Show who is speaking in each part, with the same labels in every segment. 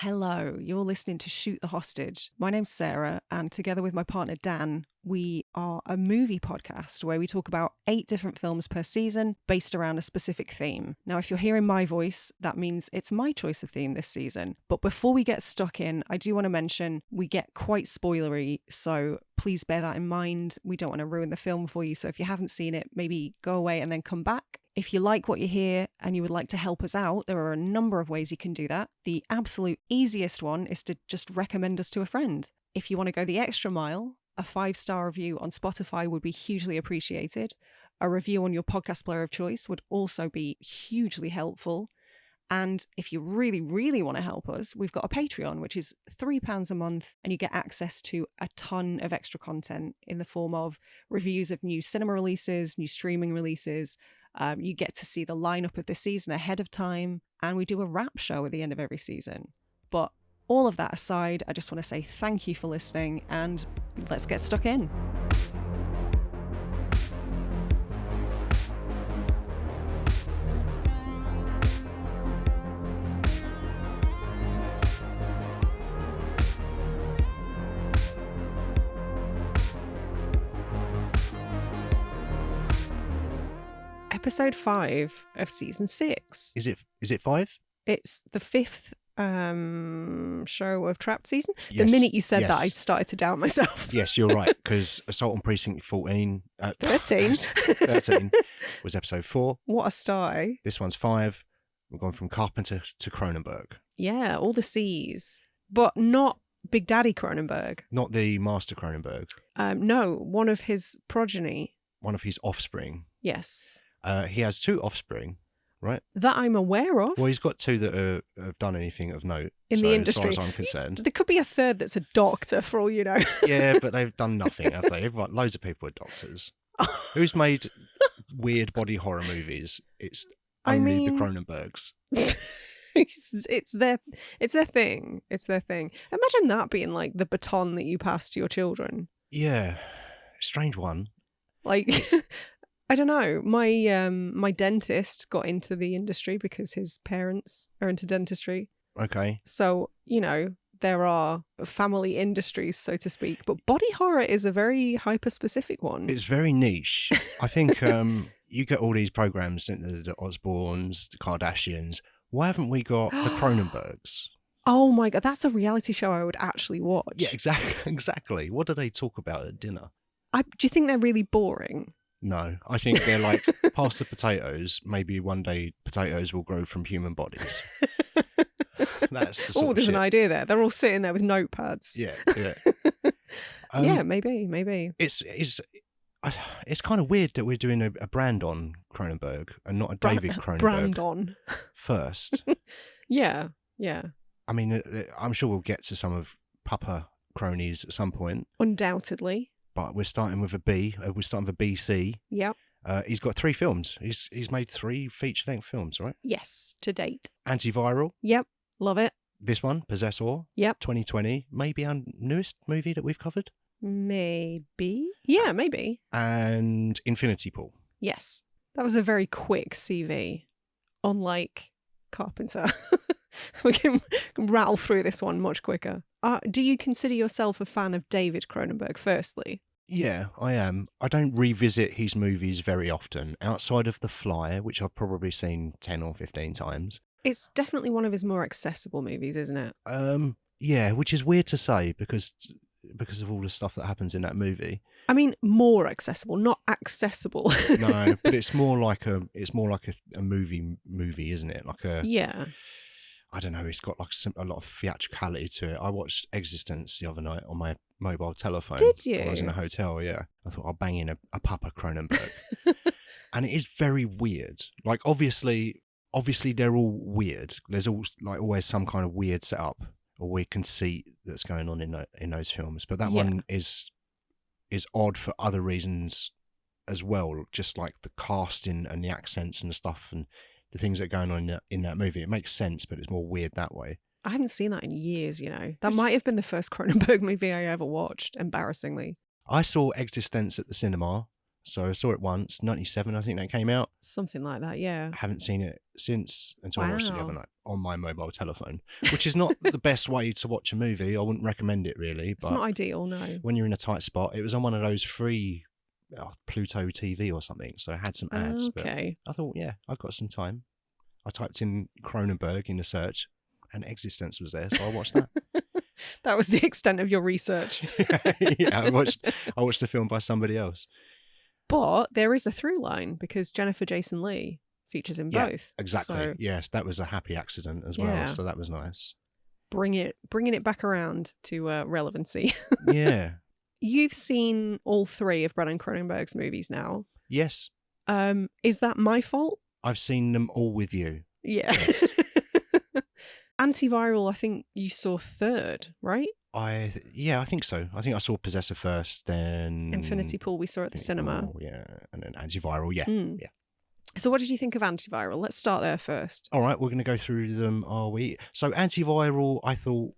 Speaker 1: Hello, you're listening to Shoot the Hostage. My name's Sarah, and together with my partner Dan, we are a movie podcast where we talk about 8 different films per season based around a specific theme. Now, if you're hearing my voice, that means it's my choice of theme this season. But before we get stuck in, I do want to mention we get quite spoilery, so please bear that in mind. We don't want to ruin the film for you, so if you haven't seen it, maybe go away and then come back. If you like what you hear and you would like to help us out, there are a number of ways you can do that. The absolute easiest one is to just recommend us to a friend. If you want to go the extra mile, a 5-star review on Spotify would be hugely appreciated. A review on your podcast player of choice would also be hugely helpful. And if you really, really want to help us, we've got a Patreon, which is £3 a month, and you get access to a ton of extra content in the form of reviews of new cinema releases, new streaming releases. You get to see the lineup of the season ahead of time, and we do a wrap show at the end of every season. But all of that aside, I just want to say thank you for listening, and let's get stuck in. Episode 5 of season 6.
Speaker 2: Is it 5?
Speaker 1: It's the 5th show of Trapped season.
Speaker 2: Yes.
Speaker 1: The minute you said that, I started to doubt myself.
Speaker 2: Yes, you're right, because Assault on Precinct 13 was episode 4.
Speaker 1: What a start, eh?
Speaker 2: This one's 5. We're going from Carpenter to Cronenberg.
Speaker 1: Yeah, all the C's. But not Big Daddy Cronenberg.
Speaker 2: Not the Master Cronenberg.
Speaker 1: No, one of his progeny.
Speaker 2: One of his offspring.
Speaker 1: Yes.
Speaker 2: He has 2 offspring, right?
Speaker 1: That I'm aware of.
Speaker 2: Well, he's got 2 that have done anything of note
Speaker 1: in the industry.
Speaker 2: As far as I'm concerned.
Speaker 1: There could be a third that's a doctor, for all you know.
Speaker 2: Yeah, but they've done nothing, have they? Loads of people are doctors. Who's made weird body horror movies? It's only the Cronenbergs.
Speaker 1: It's their thing. It's their thing. Imagine that being like the baton that you pass to your children.
Speaker 2: Yeah, strange one.
Speaker 1: Like, I don't know. My dentist got into the industry because his parents are into dentistry.
Speaker 2: Okay.
Speaker 1: So, you know, there are family industries, so to speak. But body horror is a very hyper-specific one.
Speaker 2: It's very niche. I think you get all these programs, the Osbournes, the Kardashians. Why haven't we got the Cronenbergs?
Speaker 1: Oh my God, that's a reality show I would actually watch.
Speaker 2: Yeah, exactly. What do they talk about at dinner?
Speaker 1: Do you think they're really boring?
Speaker 2: No, I think they're like, pass the potatoes. Maybe one day potatoes will grow from human bodies. That's the
Speaker 1: there's an idea there. They're all sitting there with notepads.
Speaker 2: Yeah.
Speaker 1: Yeah, maybe.
Speaker 2: It's kind of weird that we're doing a Brandon Cronenberg and not a David Cronenberg.
Speaker 1: Brandon
Speaker 2: first.
Speaker 1: Yeah.
Speaker 2: I mean, I'm sure we'll get to some of Papa Cronies at some point.
Speaker 1: Undoubtedly.
Speaker 2: But we're starting with a B. We're starting with a BC.
Speaker 1: Yep.
Speaker 2: He's got 3 films. He's made 3 feature-length films, right?
Speaker 1: Yes, to date.
Speaker 2: Antiviral.
Speaker 1: Yep, love it.
Speaker 2: This one, Possessor.
Speaker 1: Yep.
Speaker 2: 2020. Maybe our newest movie that we've covered.
Speaker 1: Maybe. Yeah, maybe.
Speaker 2: And Infinity Pool.
Speaker 1: Yes. That was a very quick CV. Unlike Carpenter. We can rattle through this one much quicker. Do you consider yourself a fan of David Cronenberg, firstly?
Speaker 2: Yeah, I am. I don't revisit his movies very often, outside of The Fly, which I've probably seen 10 or 15 times.
Speaker 1: It's definitely one of his more accessible movies, isn't it?
Speaker 2: Yeah, which is weird to say because of all the stuff that happens in that movie.
Speaker 1: I mean, more accessible, not accessible.
Speaker 2: No, but it's more like a movie, isn't it?
Speaker 1: Yeah.
Speaker 2: I don't know, it's got like a lot of theatricality to it. I watched Existence the other night on my mobile telephone.
Speaker 1: Did you?
Speaker 2: I was in a hotel, yeah. I thought I'll bang in a Papa Cronenberg. And it is very weird. Like, obviously they're all weird. There's always some kind of weird setup or weird conceit that's going on in those films. But that one is odd for other reasons as well, just like the casting and the accents and the stuff and the things that are going on in that movie. It makes sense, but it's more weird that way.
Speaker 1: I haven't seen that in years, you know. That might have been the first Cronenberg movie I ever watched, embarrassingly.
Speaker 2: I saw Existence at the cinema So I saw it once, 97, I think that came out.
Speaker 1: Something like that, yeah.
Speaker 2: I haven't seen it since until I watched it the other
Speaker 1: Wow.
Speaker 2: night on my mobile telephone, which is not the best way to watch a movie. I wouldn't recommend it really,
Speaker 1: It's
Speaker 2: but
Speaker 1: not ideal, no.
Speaker 2: when you're in a tight spot, it was on one of those free Pluto TV or something, so I had some ads.
Speaker 1: Okay.
Speaker 2: But I thought, yeah, I've got some time. I typed in Cronenberg in the search, and Existence was there, so I watched that.
Speaker 1: That was the extent of your research.
Speaker 2: Yeah, I watched the film by somebody else.
Speaker 1: But there is a through line because Jennifer Jason Leigh features in both.
Speaker 2: Exactly.
Speaker 1: So
Speaker 2: yes, that was a happy accident as
Speaker 1: Yeah.
Speaker 2: well, so that was nice.
Speaker 1: bringing it back around to relevancy.
Speaker 2: Yeah.
Speaker 1: You've seen all 3 of Brandon Cronenberg's movies now.
Speaker 2: Yes,
Speaker 1: Is that my fault?
Speaker 2: I've seen them all with you.
Speaker 1: Yeah.
Speaker 2: Yes.
Speaker 1: Antiviral, I think you saw 3rd, right?
Speaker 2: I think so. I think I saw Possessor first, then
Speaker 1: Infinity Pool we saw at the cinema.
Speaker 2: Oh, yeah, and then Antiviral. Yeah,
Speaker 1: Mm.
Speaker 2: yeah.
Speaker 1: So what did you think of Antiviral? Let's start there first.
Speaker 2: All right, we're going to go through them, are we? So Antiviral, I thought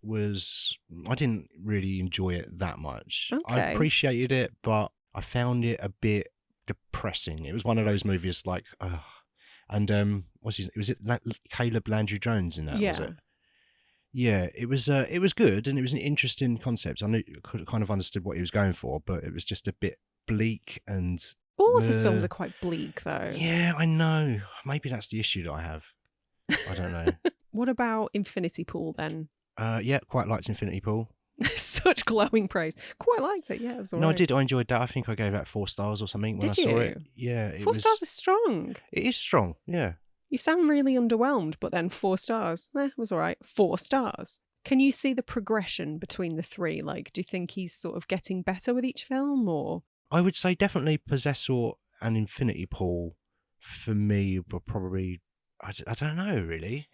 Speaker 2: I didn't really enjoy it that much. I
Speaker 1: Okay.
Speaker 2: appreciated it, but I found it a bit depressing. It was one of those movies like, and was it Caleb Landry Jones in that?
Speaker 1: Yeah.
Speaker 2: Was it? Yeah, it was good, and it was an interesting concept. I could kind of understood what he was going for, but it was just a bit bleak and.
Speaker 1: All of his films are quite bleak, though.
Speaker 2: Yeah, I know. Maybe that's the issue that I have. I don't know.
Speaker 1: What about Infinity Pool then?
Speaker 2: Yeah, quite liked Infinity Pool.
Speaker 1: Such glowing praise. Quite liked it. Yeah, it was all
Speaker 2: No,
Speaker 1: right.
Speaker 2: I did. I enjoyed that. I think I gave that 4 stars or something when
Speaker 1: Did
Speaker 2: I saw it.
Speaker 1: you?
Speaker 2: Yeah,
Speaker 1: 4 stars is strong.
Speaker 2: It is strong. Yeah.
Speaker 1: You sound really underwhelmed, but then 4 stars. It was all right. 4 stars. Can you see the progression between the 3? Like, do you think he's sort of getting better with each film, or?
Speaker 2: I would say definitely Possessor and Infinity Pool for me were probably. I don't know really.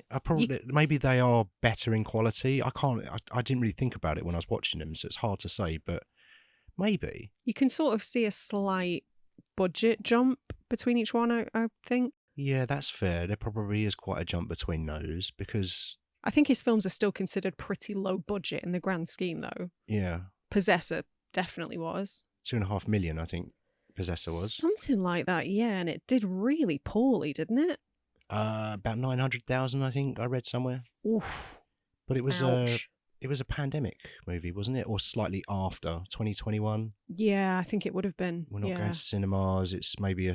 Speaker 2: Maybe they are better in quality. I didn't really think about it when I was watching them, so it's hard to say. But maybe
Speaker 1: You can sort of see a slight budget jump between each one, I think.
Speaker 2: Yeah, that's fair. There probably is quite a jump between those because
Speaker 1: I think his films are still considered pretty low budget in the grand scheme, though.
Speaker 2: yeah,
Speaker 1: Possessor definitely was.
Speaker 2: 2.5 million, I think Possessor was.
Speaker 1: Something like that, yeah, and it did really poorly, didn't it?
Speaker 2: About 900,000, I think I read somewhere.
Speaker 1: Oof.
Speaker 2: But it was
Speaker 1: Ouch.
Speaker 2: it was a pandemic movie, wasn't it? Or slightly after 2021.
Speaker 1: Yeah, I think it would have been.
Speaker 2: We're not
Speaker 1: yeah.
Speaker 2: going to cinemas. It's maybe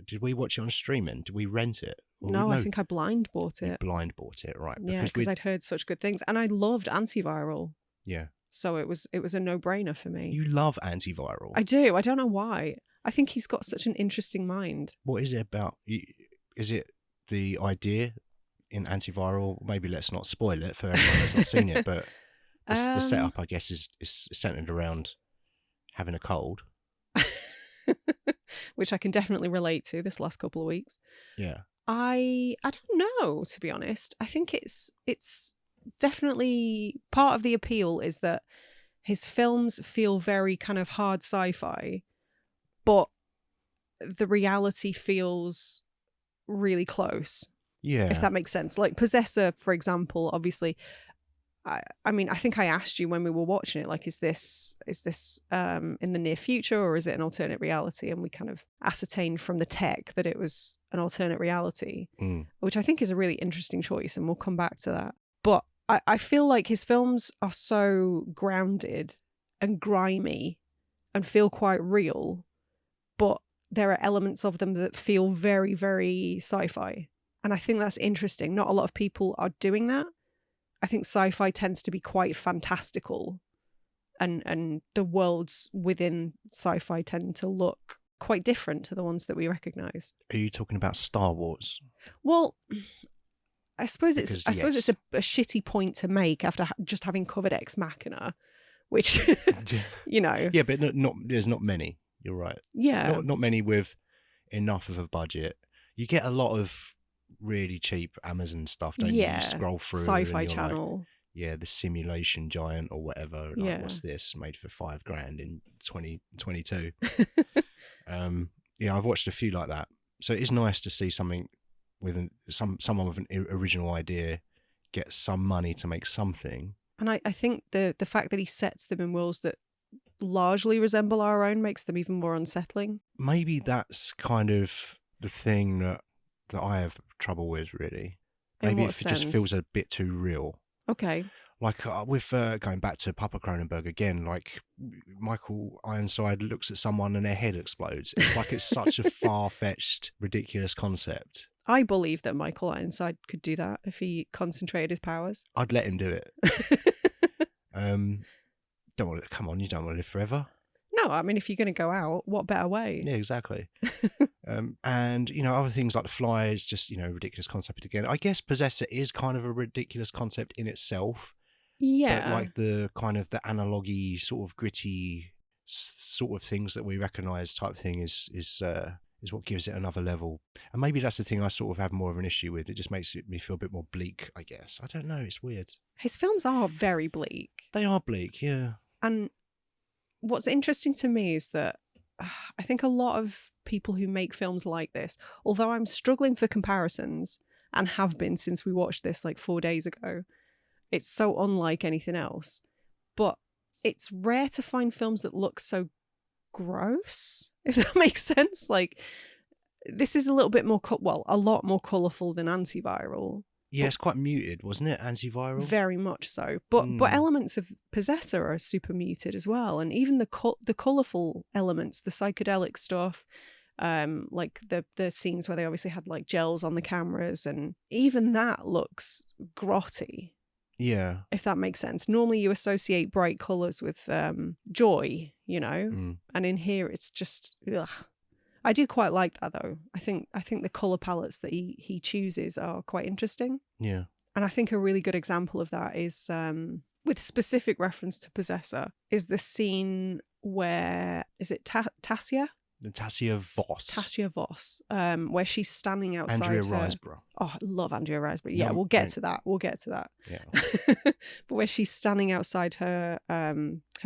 Speaker 2: did we watch it on streaming? Did we rent it? Or
Speaker 1: No, I think I blind bought
Speaker 2: you
Speaker 1: it.
Speaker 2: blind bought it, right?
Speaker 1: Yeah, because I'd heard such good things, and I loved Antiviral,
Speaker 2: yeah,
Speaker 1: so it was a no-brainer for me.
Speaker 2: you love Antiviral.
Speaker 1: I do. I don't know why. I think he's got such an interesting mind.
Speaker 2: What is it about? Is it the idea in Antiviral? Maybe let's not spoil it for anyone that's not seen it, but the setup, I guess, is centered around having a cold.
Speaker 1: Which I can definitely relate to this last couple of weeks.
Speaker 2: Yeah.
Speaker 1: I don't know, to be honest. I think it's definitely part of the appeal is that his films feel very kind of hard sci-fi, but the reality feels really close.
Speaker 2: Yeah.
Speaker 1: If that makes sense. Like Possessor, for example, obviously, I mean, I think I asked you when we were watching it, like, is this in the near future or is it an alternate reality? And we kind of ascertained from the tech that it was an alternate reality, which I think is a really interesting choice, and we'll come back to that. But I feel like his films are so grounded and grimy and feel quite real, but there are elements of them that feel very, very sci-fi. And I think that's interesting. Not a lot of people are doing that. I think sci-fi tends to be quite fantastical, and the worlds within sci-fi tend to look quite different to the ones that we recognise.
Speaker 2: Are you talking about Star Wars?
Speaker 1: Well, I suppose it's
Speaker 2: yes.
Speaker 1: a shitty point to make after just having covered Ex Machina, which you know.
Speaker 2: Yeah, but not there's not many. You're right.
Speaker 1: Yeah,
Speaker 2: not many with enough of a budget. You get a lot of really cheap Amazon stuff, don't you? You scroll through
Speaker 1: Sci-Fi
Speaker 2: and you're
Speaker 1: Channel.
Speaker 2: Like, yeah, the Simulation Giant or whatever. Like,
Speaker 1: Yeah.
Speaker 2: what's this? Made for $5,000 in 2022. Yeah, I've watched a few like that. So it is nice to see something with someone with an original idea get some money to make something.
Speaker 1: And I think the fact that he sets them in worlds that largely resemble our own makes them even more unsettling.
Speaker 2: Maybe that's kind of the thing that I have trouble with, really.
Speaker 1: In
Speaker 2: Maybe
Speaker 1: what
Speaker 2: if it just feels
Speaker 1: sense?
Speaker 2: a bit too real.
Speaker 1: Okay.
Speaker 2: Like with going back to Papa Cronenberg again, like Michael Ironside looks at someone and their head explodes. It's like it's such a far-fetched, ridiculous concept.
Speaker 1: I believe that Michael Ironside could do that if he concentrated his powers.
Speaker 2: I'd let him do it. Don't want to, come on, you don't want to live forever.
Speaker 1: No, I mean, if you're going to go out, what better way?
Speaker 2: Yeah, exactly. And, you know, other things like The Fly is just, you know, ridiculous concept again. I guess Possessor is kind of a ridiculous concept in itself.
Speaker 1: Yeah.
Speaker 2: But like the kind of the analogy, sort of gritty sort of things that we recognise type thing is what gives it another level. And maybe that's the thing I sort of have more of an issue with. It just makes me feel a bit more bleak, I guess. I don't know. It's weird.
Speaker 1: His films are very bleak.
Speaker 2: They are bleak, yeah.
Speaker 1: And what's interesting to me is that I think a lot of people who make films like this, although I'm struggling for comparisons and have been since we watched this like 4 days ago, it's so unlike anything else. But it's rare to find films that look so gross, if that makes sense. Like, this is a little bit more, a lot more colourful than Antiviral.
Speaker 2: Yeah, it's quite muted, wasn't it? Antiviral?
Speaker 1: Very much so. But elements of Possessor are super muted as well. And even the colourful elements, the psychedelic stuff, like the scenes where they obviously had like gels on the cameras, and even that looks grotty.
Speaker 2: Yeah.
Speaker 1: If that makes sense. Normally you associate bright colours with joy, you know? And in here it's just, ugh. I do quite like that though. I think the colour palettes that he chooses are quite interesting.
Speaker 2: Yeah.
Speaker 1: And I think a really good example of that is, with specific reference to Possessor, is the scene where, is it Tassia?
Speaker 2: Tassia Voss.
Speaker 1: Tassia Voss, where she's standing outside
Speaker 2: Andrea
Speaker 1: her...
Speaker 2: Riseborough.
Speaker 1: Oh, I love Andrea Riseborough. Yeah,
Speaker 2: No,
Speaker 1: we'll get to that.
Speaker 2: Yeah.
Speaker 1: But where she's standing outside her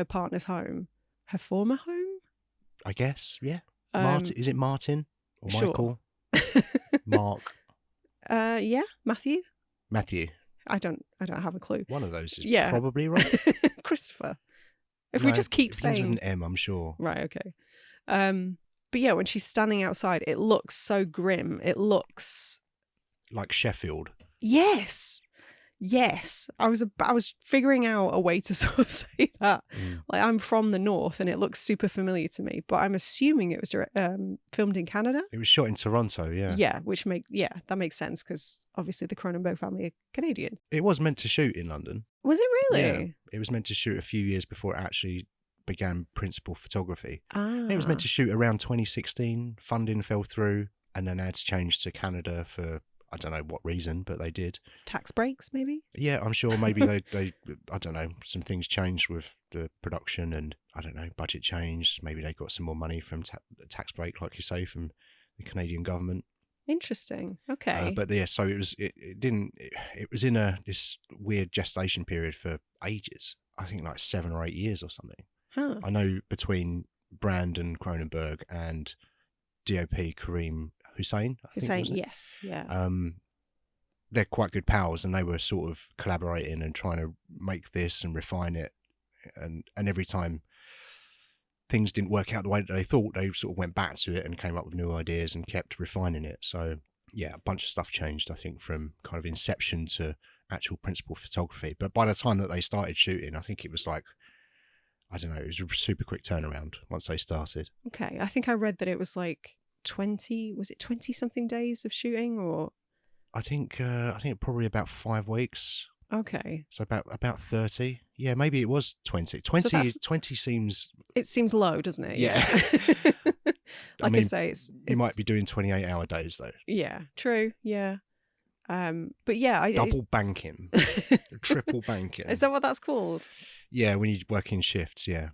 Speaker 1: partner's home, her former home?
Speaker 2: I guess, yeah. Martin, is it Martin or
Speaker 1: sure.
Speaker 2: Michael? Mark.
Speaker 1: Yeah, Matthew.
Speaker 2: I
Speaker 1: don't have a clue.
Speaker 2: One of those is probably right.
Speaker 1: Christopher. If we just keep saying
Speaker 2: with an M, I'm sure.
Speaker 1: Right, okay. But yeah, when she's standing outside, it looks so grim. It looks
Speaker 2: like Sheffield.
Speaker 1: Yes. I was figuring out a way to sort of say that. Like, I'm from the north and it looks super familiar to me, but I'm assuming it was filmed in Canada.
Speaker 2: It was shot in Toronto, yeah.
Speaker 1: Yeah, that makes sense because obviously the Cronenberg family are Canadian.
Speaker 2: It was meant to shoot in London.
Speaker 1: Was it really?
Speaker 2: Yeah. It was meant to shoot a few years before it actually began principal photography. It was meant to shoot around 2016. Funding fell through and then ads changed to Canada for I don't know what reason, but they did.
Speaker 1: Tax breaks, maybe?
Speaker 2: Yeah, I'm sure maybe they I don't know, some things changed with the production and, I don't know, budget changed. Maybe they got some more money from tax break, like you say, from the Canadian government.
Speaker 1: Interesting. Okay.
Speaker 2: But yeah, so it was in this weird gestation period for ages. I think like 7 or 8 years or something.
Speaker 1: Huh.
Speaker 2: I know between Brandon Cronenberg and DOP Kareem Hussein.
Speaker 1: Yes, yeah.
Speaker 2: They're quite good pals, and they were sort of collaborating and trying to make this and refine it. And every time things didn't work out the way that they thought, they sort of went back to it and came up with new ideas and kept refining it. So yeah, a bunch of stuff changed, I think, from kind of inception to actual principal photography. But by the time that they started shooting, I think it was like, I don't know, it was a super quick turnaround once they started.
Speaker 1: Okay, I think I read that it was like 20 something days of shooting, or
Speaker 2: I think probably about 5 weeks.
Speaker 1: Okay.
Speaker 2: So about 30. Yeah, maybe it was 20. 20 seems...
Speaker 1: It seems low, doesn't it?
Speaker 2: Yeah.
Speaker 1: I say, it's...
Speaker 2: You might be doing 28-hour days, though.
Speaker 1: Yeah, true. Yeah. But yeah...
Speaker 2: Double banking. Triple banking.
Speaker 1: Is that what that's called?
Speaker 2: Yeah, when you work in shifts, yeah.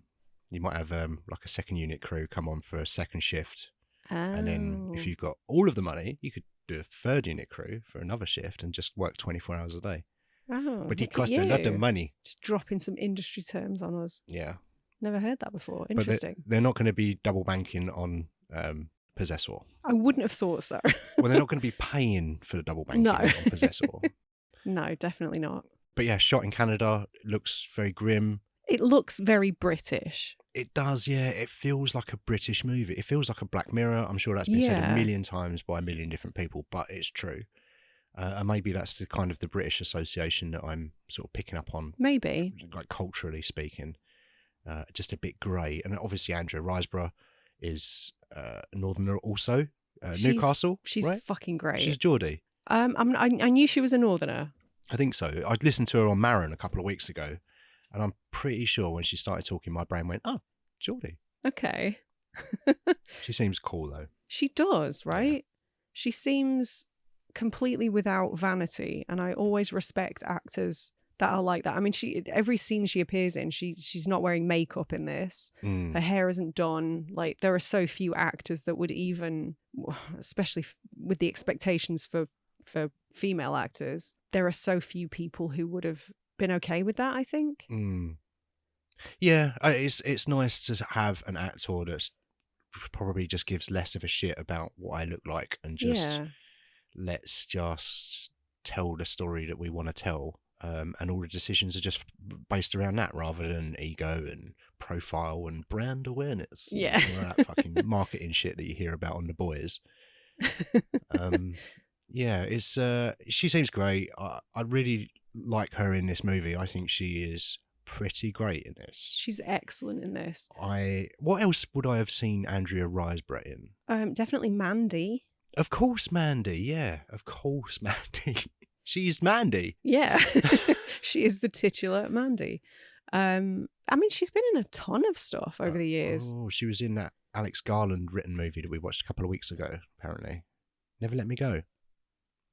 Speaker 2: You might have like a second unit crew come on for a second shift.
Speaker 1: Oh.
Speaker 2: And then if you've got all of the money, you could do a third unit crew for another shift and just work 24 hours a day.
Speaker 1: Oh,
Speaker 2: but it costs a lot of money.
Speaker 1: Just dropping some industry terms on us.
Speaker 2: Yeah.
Speaker 1: Never heard that before. Interesting.
Speaker 2: But they're not going to be double banking on Possessor.
Speaker 1: I wouldn't have thought so.
Speaker 2: Well, they're not going to be paying for the double banking on Possessor.
Speaker 1: No, definitely not.
Speaker 2: But yeah, shot in Canada, looks very grim.
Speaker 1: It looks very British.
Speaker 2: It does, yeah. It feels like a British movie. It feels like a Black Mirror. I'm sure that's been said a
Speaker 1: Yeah.
Speaker 2: million times by a million different people, but it's true. And maybe that's the kind of the British association that I'm sort of picking up on,
Speaker 1: Maybe.
Speaker 2: like culturally speaking. Just a bit grey. And obviously Andrea Riseborough is a Northerner also. Newcastle,
Speaker 1: She's
Speaker 2: right?
Speaker 1: fucking great.
Speaker 2: She's Geordie.
Speaker 1: I knew she was a Northerner.
Speaker 2: I think so. I listened to her on Maron a couple of weeks ago, and I'm pretty sure when she started talking, my brain went, "Oh, Geordie."
Speaker 1: Okay.
Speaker 2: She seems cool though.
Speaker 1: She does, right? Yeah. She seems completely without vanity, and I always respect actors that are like that. I mean, every scene she appears in, she's not wearing makeup in this. Her hair isn't done. Like, there are so few actors that would even, especially with the expectations for female actors, there are so few people who would have been okay with that, I think.
Speaker 2: Yeah, it's nice to have an actor that's probably just gives less of a shit about what I look like and just let's just tell the story that we want to tell. And all the decisions are just based around that rather than ego and profile and brand awareness.
Speaker 1: Yeah.
Speaker 2: And all that fucking marketing shit that you hear about on The Boys. Yeah, it's she seems great. I really like her in this movie. I think she is pretty great in this.
Speaker 1: She's excellent in this.
Speaker 2: What else would I have seen Andrea Riseborough in?
Speaker 1: Definitely Mandy.
Speaker 2: Of course, Mandy. Yeah, of course, Mandy. She's Mandy.
Speaker 1: Yeah, she is the titular Mandy. I mean, she's been in a ton of stuff over the years.
Speaker 2: Oh, she was in that Alex Garland written movie that we watched a couple of weeks ago, apparently. Never Let Me Go.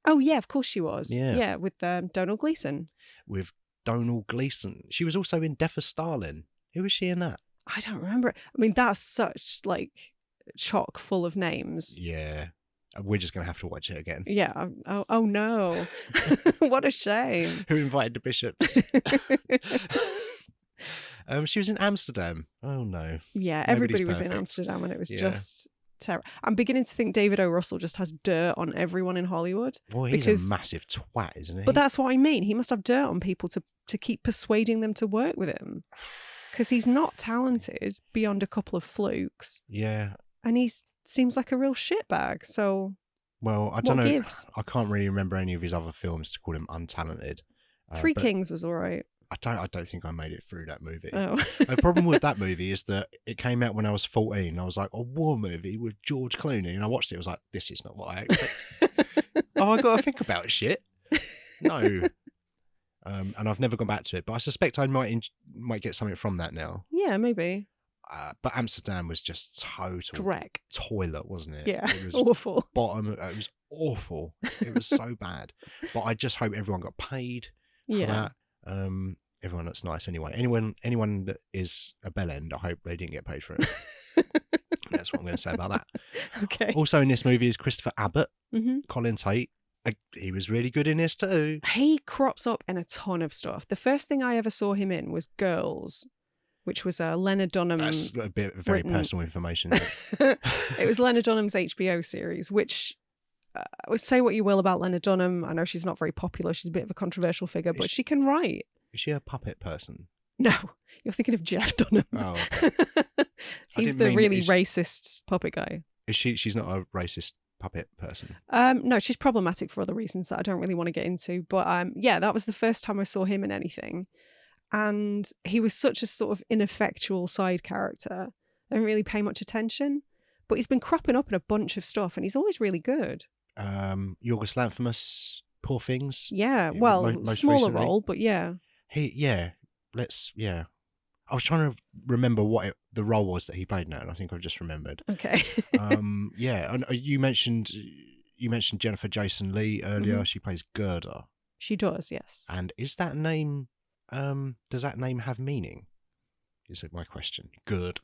Speaker 1: Oh, yeah, of course she was.
Speaker 2: Yeah,
Speaker 1: with Donald Gleeson.
Speaker 2: With Donald Gleeson. She was also in Death of Stalin. Who was she in that?
Speaker 1: I don't remember. I mean, that's such, like, chock full of names.
Speaker 2: Yeah. We're just going to have to watch it again.
Speaker 1: Yeah. Oh no. What a shame.
Speaker 2: Who invited the bishops? She was in Amsterdam. Oh no.
Speaker 1: Yeah, everybody was in Amsterdam and it was just terrible. I'm beginning to think David O. Russell just has dirt on everyone in Hollywood.
Speaker 2: Well, he's a massive twat, isn't he?
Speaker 1: But that's what I mean. He must have dirt on people to keep persuading them to work with him. Because he's not talented beyond a couple of flukes.
Speaker 2: Yeah.
Speaker 1: And seems like a real shitbag. So,
Speaker 2: well, I don't know.
Speaker 1: Gives?
Speaker 2: I can't really remember any of his other films to call him untalented.
Speaker 1: Three Kings was all right.
Speaker 2: I don't think I made it through that movie.
Speaker 1: Oh.
Speaker 2: The problem with that movie is that it came out when I was 14. I was like, a war movie with George Clooney, and I watched it. I was like, this is not what I expected. Oh, I got to think about shit. No. And I've never gone back to it, but I suspect I might get something from that now.
Speaker 1: Yeah, maybe.
Speaker 2: But Amsterdam was just total
Speaker 1: Dreck.
Speaker 2: Toilet, wasn't it?
Speaker 1: Yeah,
Speaker 2: it was
Speaker 1: awful.
Speaker 2: It was awful. It was so bad. But I just hope everyone got paid for that. Everyone that's nice anyway. Anyone that is a bellend, I hope they didn't get paid for it. That's what I'm going to say about that.
Speaker 1: Okay.
Speaker 2: Also in this movie is Christopher Abbott, Colin Tate. He was really good in this too.
Speaker 1: He crops up in a ton of stuff. The first thing I ever saw him in was Girls, which was a Leonard Dunham.
Speaker 2: That's a bit very personal information.
Speaker 1: It was Leonard Dunham's HBO series, which say what you will about Leonard Dunham. I know she's not very popular. She's a bit of a controversial figure, but she can write.
Speaker 2: Is she a puppet person?
Speaker 1: No, you're thinking of Jeff Dunham.
Speaker 2: Oh, okay.
Speaker 1: He's the really racist puppet guy.
Speaker 2: Is she? She's not a racist puppet person.
Speaker 1: No, she's problematic for other reasons that I don't really want to get into. But yeah, that was the first time I saw him in anything. And he was such a sort of ineffectual side character. I don't really pay much attention. But he's been cropping up in a bunch of stuff and he's always really good.
Speaker 2: Yorgos Lanthimos, Poor Things.
Speaker 1: Yeah, well,
Speaker 2: most
Speaker 1: smaller
Speaker 2: recently.
Speaker 1: role, but yeah.
Speaker 2: I was trying to remember what the role was that he played now, and I think I've just remembered.
Speaker 1: Okay.
Speaker 2: Yeah, and you mentioned Jennifer Jason Leigh earlier.
Speaker 1: Mm-hmm.
Speaker 2: She plays Gerda.
Speaker 1: She does, yes.
Speaker 2: And is that name? Does that name have meaning? Is it my question? Gerda.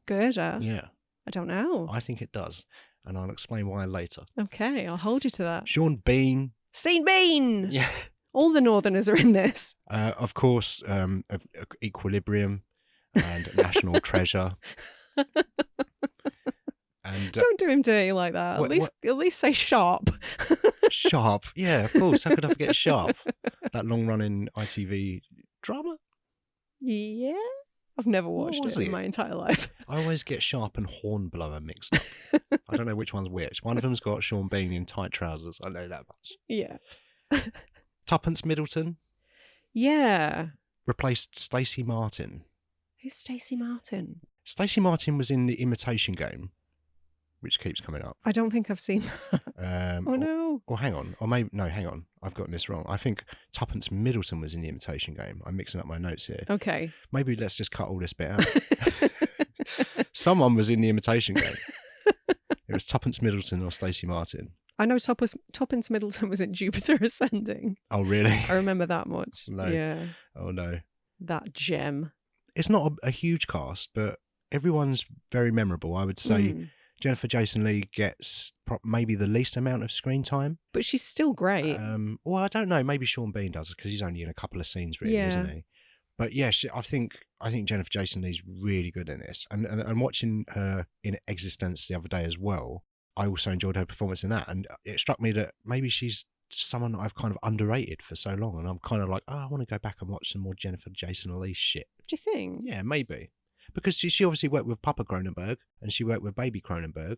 Speaker 1: Gerda?
Speaker 2: Yeah.
Speaker 1: I don't know.
Speaker 2: I think it does, and I'll explain why later.
Speaker 1: Okay, I'll hold you to that.
Speaker 2: Sean Bean.
Speaker 1: Sean Bean!
Speaker 2: Yeah.
Speaker 1: All the Northerners are in this.
Speaker 2: Of course, Equilibrium and National Treasure. And
Speaker 1: don't do him dirty like that. At least say Sharp.
Speaker 2: Sharp, yeah, of course. How could I forget Sharp? That long-running ITV drama.
Speaker 1: Yeah, I've never
Speaker 2: What
Speaker 1: watched
Speaker 2: was
Speaker 1: it
Speaker 2: it?
Speaker 1: in my entire life.
Speaker 2: I always get Sharp and Hornblower mixed up. I don't know which one's which. One of them's got Sean Bean in tight trousers. I know that much.
Speaker 1: Yeah.
Speaker 2: Tuppence Middleton
Speaker 1: Yeah.
Speaker 2: replaced Stacey Martin.
Speaker 1: Who's Stacey Martin?
Speaker 2: Stacey Martin was in The Imitation Game, which keeps coming up.
Speaker 1: I don't think I've seen that. Oh no.
Speaker 2: Or hang on. Or maybe, no, hang on. I've gotten this wrong. I think Tuppence Middleton was in The Imitation Game. I'm mixing up my notes here.
Speaker 1: Okay.
Speaker 2: Maybe let's just cut all this bit out. Someone was in The Imitation Game. It was Tuppence Middleton or Stacey Martin.
Speaker 1: I know Tuppence Middleton was in Jupiter Ascending.
Speaker 2: Oh, really?
Speaker 1: I remember that much.
Speaker 2: No.
Speaker 1: Yeah.
Speaker 2: Oh, no.
Speaker 1: That gem.
Speaker 2: It's not a huge cast, but everyone's very memorable. I would say Jennifer Jason Leigh gets maybe the least amount of screen time.
Speaker 1: But she's still great.
Speaker 2: Well, I don't know. Maybe Sean Bean does, because he's only in a couple of scenes, really, isn't he? But yeah, I think Jennifer Jason Leigh's really good in this. And watching her in Existence the other day as well, I also enjoyed her performance in that. And it struck me that maybe she's someone that I've kind of underrated for so long. And I'm kind of like, oh, I want to go back and watch some more Jennifer Jason Leigh shit.
Speaker 1: Do you think?
Speaker 2: Yeah, maybe. Because she obviously worked with Papa Cronenberg and she worked with Baby Cronenberg.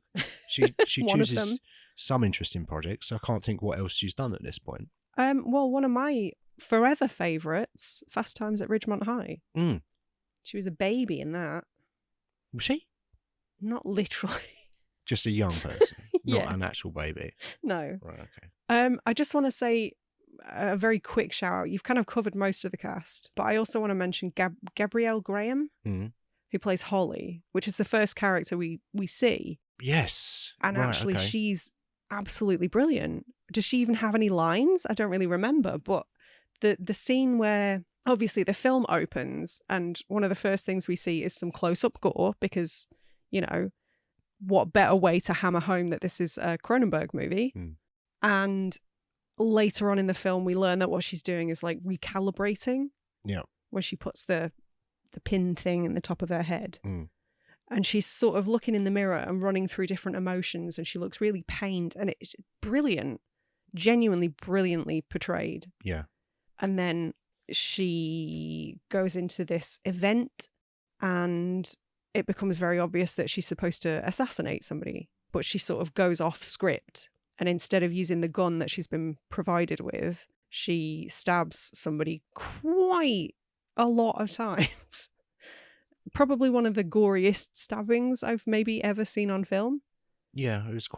Speaker 2: She chooses some interesting projects. So I can't think what else she's done at this point.
Speaker 1: Well, one of my forever favourites, Fast Times at Ridgemont High. She was a baby in that.
Speaker 2: Was she?
Speaker 1: Not literally.
Speaker 2: Just a young person,
Speaker 1: Yeah.
Speaker 2: not an actual baby.
Speaker 1: No.
Speaker 2: Right, okay.
Speaker 1: I just want to say a very quick shout out. You've kind of covered most of the cast, but I also want to mention Gabrielle Graham, who plays Holly, which is the first character we see.
Speaker 2: Yes.
Speaker 1: And
Speaker 2: right,
Speaker 1: actually,
Speaker 2: okay.
Speaker 1: she's absolutely brilliant. Does she even have any lines? I don't really remember, but the scene where obviously the film opens and one of the first things we see is some close-up gore because, you know, what better way to hammer home that this is a Cronenberg movie? And later on in the film, we learn that what she's doing is like recalibrating.
Speaker 2: Yeah.
Speaker 1: Where she puts the pin thing in the top of her head. And she's sort of looking in the mirror and running through different emotions, and she looks really pained, and it's brilliant, genuinely brilliantly portrayed.
Speaker 2: Yeah.
Speaker 1: And then she goes into this event and it becomes very obvious that she's supposed to assassinate somebody, but she sort of goes off script. And instead of using the gun that she's been provided with, she stabs somebody quite a lot of times. Probably one of the goriest stabbings I've maybe ever seen on film.
Speaker 2: Yeah, it was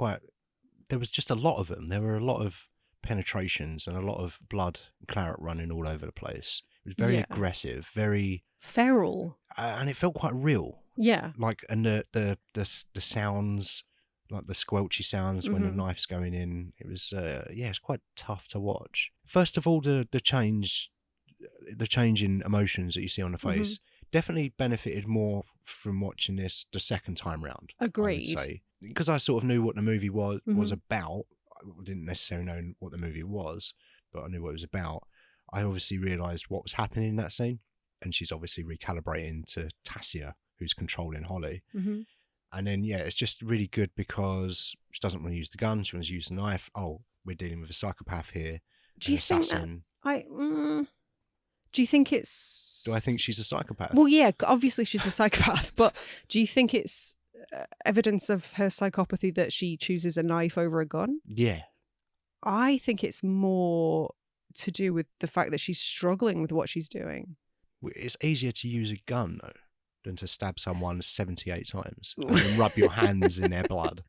Speaker 2: there was just a lot of them. There were a lot of penetrations and a lot of blood and claret running all over the place. It was very aggressive, very
Speaker 1: feral.
Speaker 2: And it felt quite real.
Speaker 1: Yeah.
Speaker 2: Like, and the sounds, like the squelchy sounds when the knife's going in. It was, it's quite tough to watch. First of all, the change in emotions that you see on the face definitely benefited more from watching this the second time round.
Speaker 1: Agreed.
Speaker 2: I would say. Because I sort of knew what the movie was about. I didn't necessarily know what the movie was, but I knew what it was about. I obviously realised what was happening in that scene. And she's obviously recalibrating to Tassia, who's controlling Holly. And then, it's just really good because she doesn't want to use the gun. She wants to use the knife. Oh, we're dealing with a psychopath here.
Speaker 1: Do you think do you think it's...
Speaker 2: Do I think she's a psychopath?
Speaker 1: Well, yeah, obviously she's a psychopath, but do you think it's evidence of her psychopathy that she chooses a knife over a gun?
Speaker 2: Yeah.
Speaker 1: I think it's more to do with the fact that she's struggling with what she's doing.
Speaker 2: It's easier to use a gun, though, than to stab someone 78 times and then rub your hands in their blood.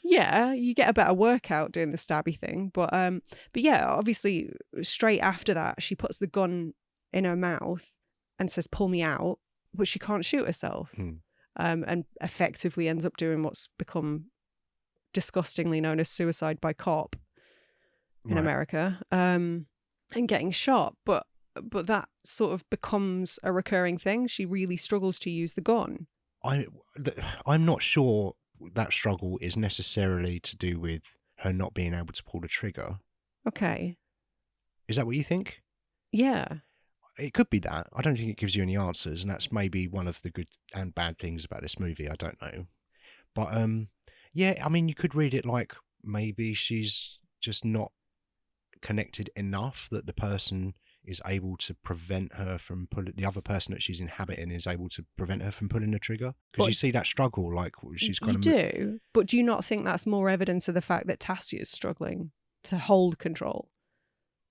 Speaker 1: Yeah, you get a better workout doing the stabby thing. But yeah, obviously, straight after that, she puts the gun in her mouth and says, "Pull me out," but she can't shoot herself. And effectively ends up doing what's become disgustingly known as suicide by cop in America, and getting shot. But that sort of becomes a recurring thing. She really struggles to use the gun.
Speaker 2: I'm not sure that struggle is necessarily to do with her not being able to pull the trigger.
Speaker 1: Okay.
Speaker 2: Is that what you think?
Speaker 1: Yeah.
Speaker 2: It could be that. I don't think it gives you any answers, and that's maybe one of the good and bad things about this movie. I don't know. But, yeah, I mean, you could read it like maybe she's just not connected enough that the person is able to prevent her from pulling, the other person that she's inhabiting is able to prevent her from pulling the trigger. Because you see that struggle, like she's kind of...
Speaker 1: You do, but do you not think that's more evidence of the fact that Tassia is struggling to hold control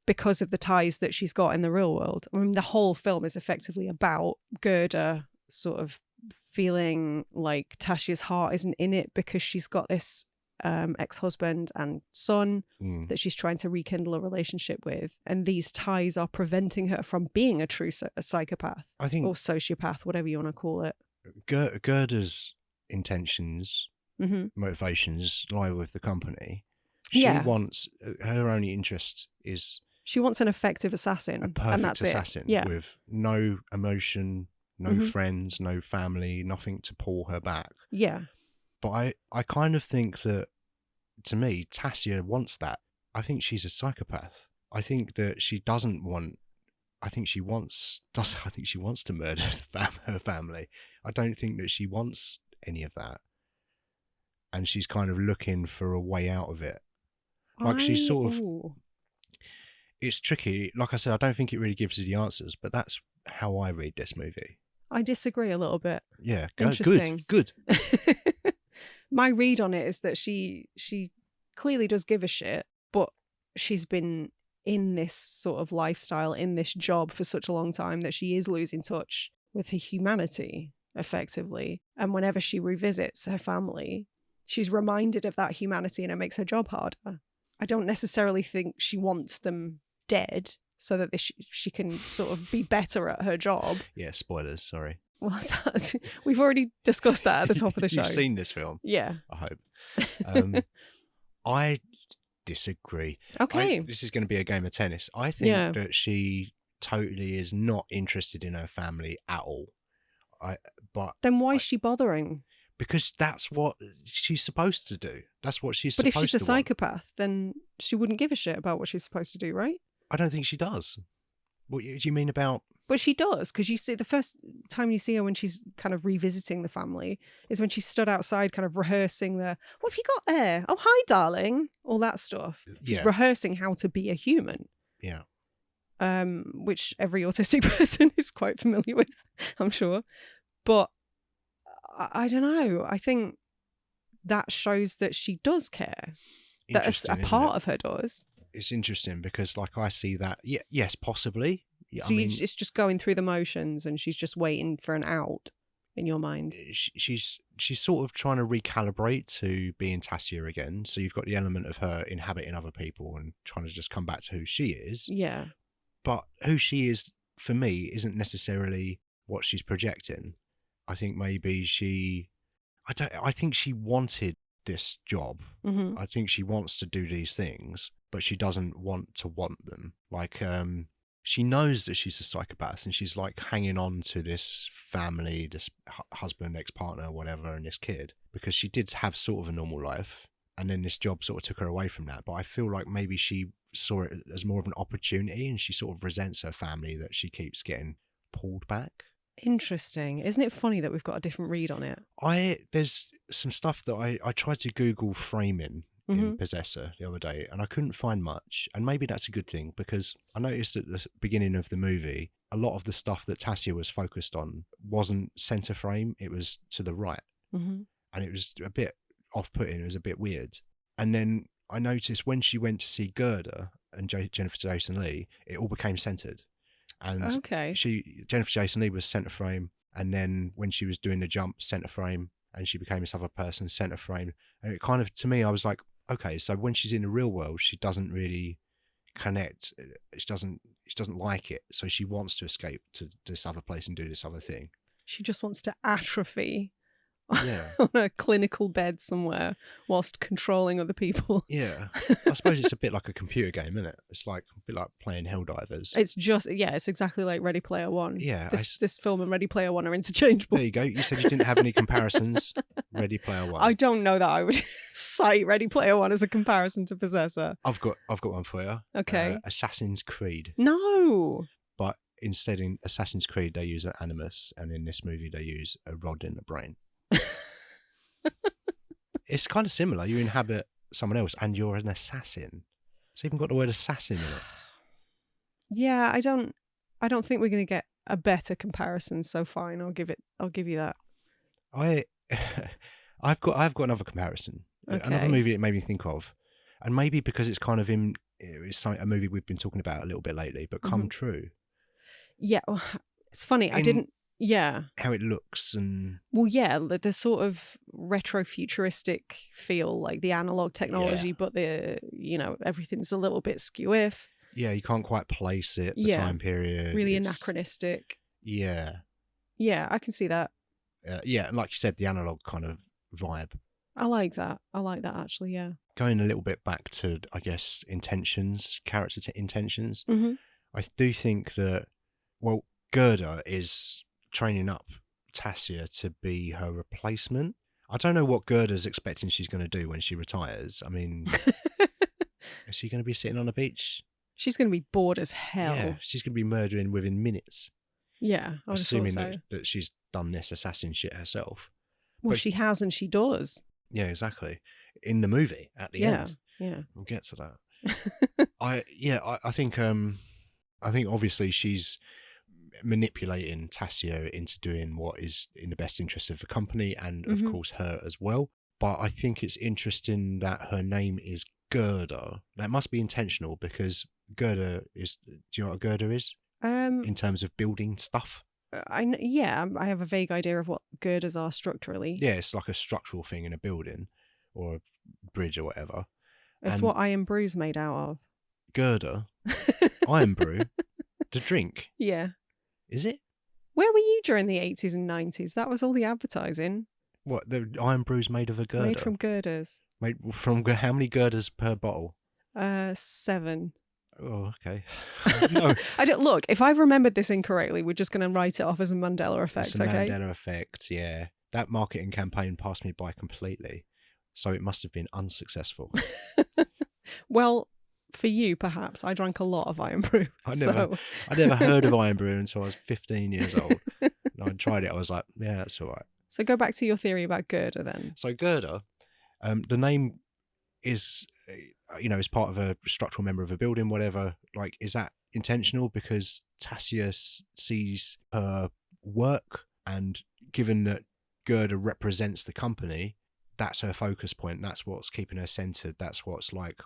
Speaker 1: because of the ties that she's got in the real world? I mean, the whole film is effectively about Gerda sort of feeling like Tassia's heart isn't in it because she's got this ex-husband and son that she's trying to rekindle a relationship with, and these ties are preventing her from being a true psychopath, I think, or sociopath, whatever you want to call it.
Speaker 2: Gerda's intentions, motivations lie with the company. She wants, her only interest is...
Speaker 1: She wants an effective assassin.
Speaker 2: A perfect
Speaker 1: and that's
Speaker 2: assassin with no emotion, no friends, no family, nothing to pull her back.
Speaker 1: Yeah.
Speaker 2: But I kind of think that, to me, Tassia wants that. I think she's a psychopath. I think that she doesn't want... I think she wants to murder her family. I don't think that she wants any of that. And she's kind of looking for a way out of it. Like she's sort of... It's tricky. Like I said, I don't think it really gives you the answers, but that's how I read this movie.
Speaker 1: I disagree a little bit.
Speaker 2: Yeah,
Speaker 1: Interesting.
Speaker 2: Good.
Speaker 1: My read on it is that she clearly does give a shit, but she's been in this sort of lifestyle, in this job for such a long time that she is losing touch with her humanity, effectively. And whenever she revisits her family, she's reminded of that humanity and it makes her job harder. I don't necessarily think she wants them dead so that she can sort of be better at her job.
Speaker 2: Yeah, spoilers, sorry.
Speaker 1: Well, we've already discussed that at the top of the show.
Speaker 2: You've seen this film?
Speaker 1: Yeah.
Speaker 2: I hope. I disagree.
Speaker 1: Okay.
Speaker 2: This is going to be a game of tennis. I think that she totally is not interested in her family at all. But
Speaker 1: then why is she bothering?
Speaker 2: Because that's what she's supposed to do. That's what she's
Speaker 1: supposed to do. But if she's a psychopath,
Speaker 2: want.
Speaker 1: Then she wouldn't give a shit about what she's supposed to do, right?
Speaker 2: I don't think she does. What do you mean about...
Speaker 1: But she does, because you see the first time you see her when she's kind of revisiting the family is when she stood outside kind of rehearsing what have you got there? Oh, hi, darling. All that stuff. She's rehearsing how to be a human.
Speaker 2: Yeah.
Speaker 1: Which every autistic person is quite familiar with, I'm sure. But I don't know. I think that shows that she does care. That a part of her does.
Speaker 2: It's interesting because, like, I see that. Yeah, yes, possibly. Yeah,
Speaker 1: so it's just going through the motions, and she's just waiting for an out in your mind.
Speaker 2: She's sort of trying to recalibrate to being Tassia again. So you've got the element of her inhabiting other people and trying to just come back to who she is.
Speaker 1: Yeah.
Speaker 2: But who she is, for me, isn't necessarily what she's projecting. I think maybe I think she wanted this job. I think she wants to do these things, but she doesn't want to want them. Like, she knows that she's a psychopath and she's like hanging on to this family, this husband, ex-partner, whatever, and this kid, because she did have sort of a normal life. And then this job sort of took her away from that. But I feel like maybe she saw it as more of an opportunity and she sort of resents her family that she keeps getting pulled back.
Speaker 1: Interesting. Isn't it funny that we've got a different read on it?
Speaker 2: There's some stuff that I tried to Google framing in Possessor the other day, and I couldn't find much. And maybe that's a good thing, because I noticed at the beginning of the movie, a lot of the stuff that Tassia was focused on wasn't center frame, it was to the right. And it was a bit off-putting, it was a bit weird. And then I noticed when she went to see Gerda and Jennifer Jason Leigh, it all became centered. And Jennifer Jason Leigh was center frame, and then when she was doing the jump, center frame, and she became this other person, center frame. And it kind of, to me, I was like, okay, so when she's in the real world, she doesn't really connect. She doesn't like it. So she wants to escape to this other place and do this other thing.
Speaker 1: She just wants to atrophy
Speaker 2: Yeah.
Speaker 1: on a clinical bed somewhere whilst controlling other people.
Speaker 2: Yeah. I suppose it's a bit like a computer game, isn't it? It's like a bit like playing Helldivers.
Speaker 1: It's just, it's exactly like Ready Player One.
Speaker 2: Yeah.
Speaker 1: This film and Ready Player One are interchangeable.
Speaker 2: There you go. You said you didn't have any comparisons. Ready Player One.
Speaker 1: I don't know that I would cite Ready Player One as a comparison to Possessor.
Speaker 2: I've got one for you.
Speaker 1: Okay.
Speaker 2: Assassin's Creed.
Speaker 1: No.
Speaker 2: But instead in Assassin's Creed they use an animus, and in this movie they use a rod in the brain. It's kind of similar. You inhabit someone else and you're an assassin. It's even got the word assassin in it.
Speaker 1: Yeah, I don't think we're going to get a better comparison, so fine, I'll give you that.
Speaker 2: I I've got another comparison. Another
Speaker 1: Okay.
Speaker 2: movie it made me think of. And maybe because it's kind of it's a movie we've been talking about a little bit lately, but Come True.
Speaker 1: Yeah, well, it's funny. I
Speaker 2: In
Speaker 1: didn't. Yeah.
Speaker 2: how it looks and
Speaker 1: Well, yeah, the sort of retro futuristic feel, like the analog technology,
Speaker 2: yeah.
Speaker 1: but everything's a little bit skew-if.
Speaker 2: Yeah, you can't quite place it, the
Speaker 1: Yeah.
Speaker 2: time period.
Speaker 1: Really
Speaker 2: it's,
Speaker 1: anachronistic.
Speaker 2: Yeah.
Speaker 1: Yeah, I can see that.
Speaker 2: Yeah, and like you said, the analog kind of vibe.
Speaker 1: I like that actually, yeah.
Speaker 2: Going a little bit back to, I guess, character intentions.
Speaker 1: Mm-hmm.
Speaker 2: I do think that, well, Gerda is training up Tassia to be her replacement. I don't know what Gerda's expecting she's going to do when she retires. I mean, is she going to be sitting on a beach?
Speaker 1: She's going to be bored as hell.
Speaker 2: Yeah, she's going to be murdering within minutes.
Speaker 1: Yeah, I would
Speaker 2: assuming
Speaker 1: have thought so.
Speaker 2: that she's done this assassin shit herself.
Speaker 1: Well,
Speaker 2: But-
Speaker 1: she has and she does.
Speaker 2: Yeah, exactly. In the movie at the end.
Speaker 1: Yeah.
Speaker 2: We'll get to that. I think obviously she's manipulating Tassia into doing what is in the best interest of the company and of course her as well. But I think it's interesting that her name is Gerda. That must be intentional because Gerda is. Do you know what a Gerda is in terms of building stuff?
Speaker 1: I have a vague idea of what girders are structurally.
Speaker 2: Yeah, it's like a structural thing in a building or a bridge or whatever.
Speaker 1: It's
Speaker 2: And-
Speaker 1: what Iron Brew's made out of.
Speaker 2: Gerda, Iron Brew, the drink,
Speaker 1: Yeah.
Speaker 2: is it?
Speaker 1: Where were you during the 80s and 90s? That was all the advertising.
Speaker 2: What, the Iron Brew's made of a girder?
Speaker 1: Made from girders.
Speaker 2: Made from how many girders per bottle?
Speaker 1: 7.
Speaker 2: Oh, okay. No,
Speaker 1: I don't look. If I've remembered this incorrectly, we're just going to write it off as a Mandela effect.
Speaker 2: it's a
Speaker 1: Okay.
Speaker 2: Mandela effect, yeah. That marketing campaign passed me by completely. So it must have been unsuccessful.
Speaker 1: Well, for you, perhaps. I drank a lot of Iron Brew.
Speaker 2: I never heard of Iron Brew until I was 15 years old. And I tried it. I was like, yeah, that's all right.
Speaker 1: So go back to your theory about girder then.
Speaker 2: So Gerda, the name is, is part of a structural member of a building, whatever. Like, is that intentional? Because Tassia sees her work, and given that Gerda represents the company, that's her focus point. That's what's keeping her centered. That's what's like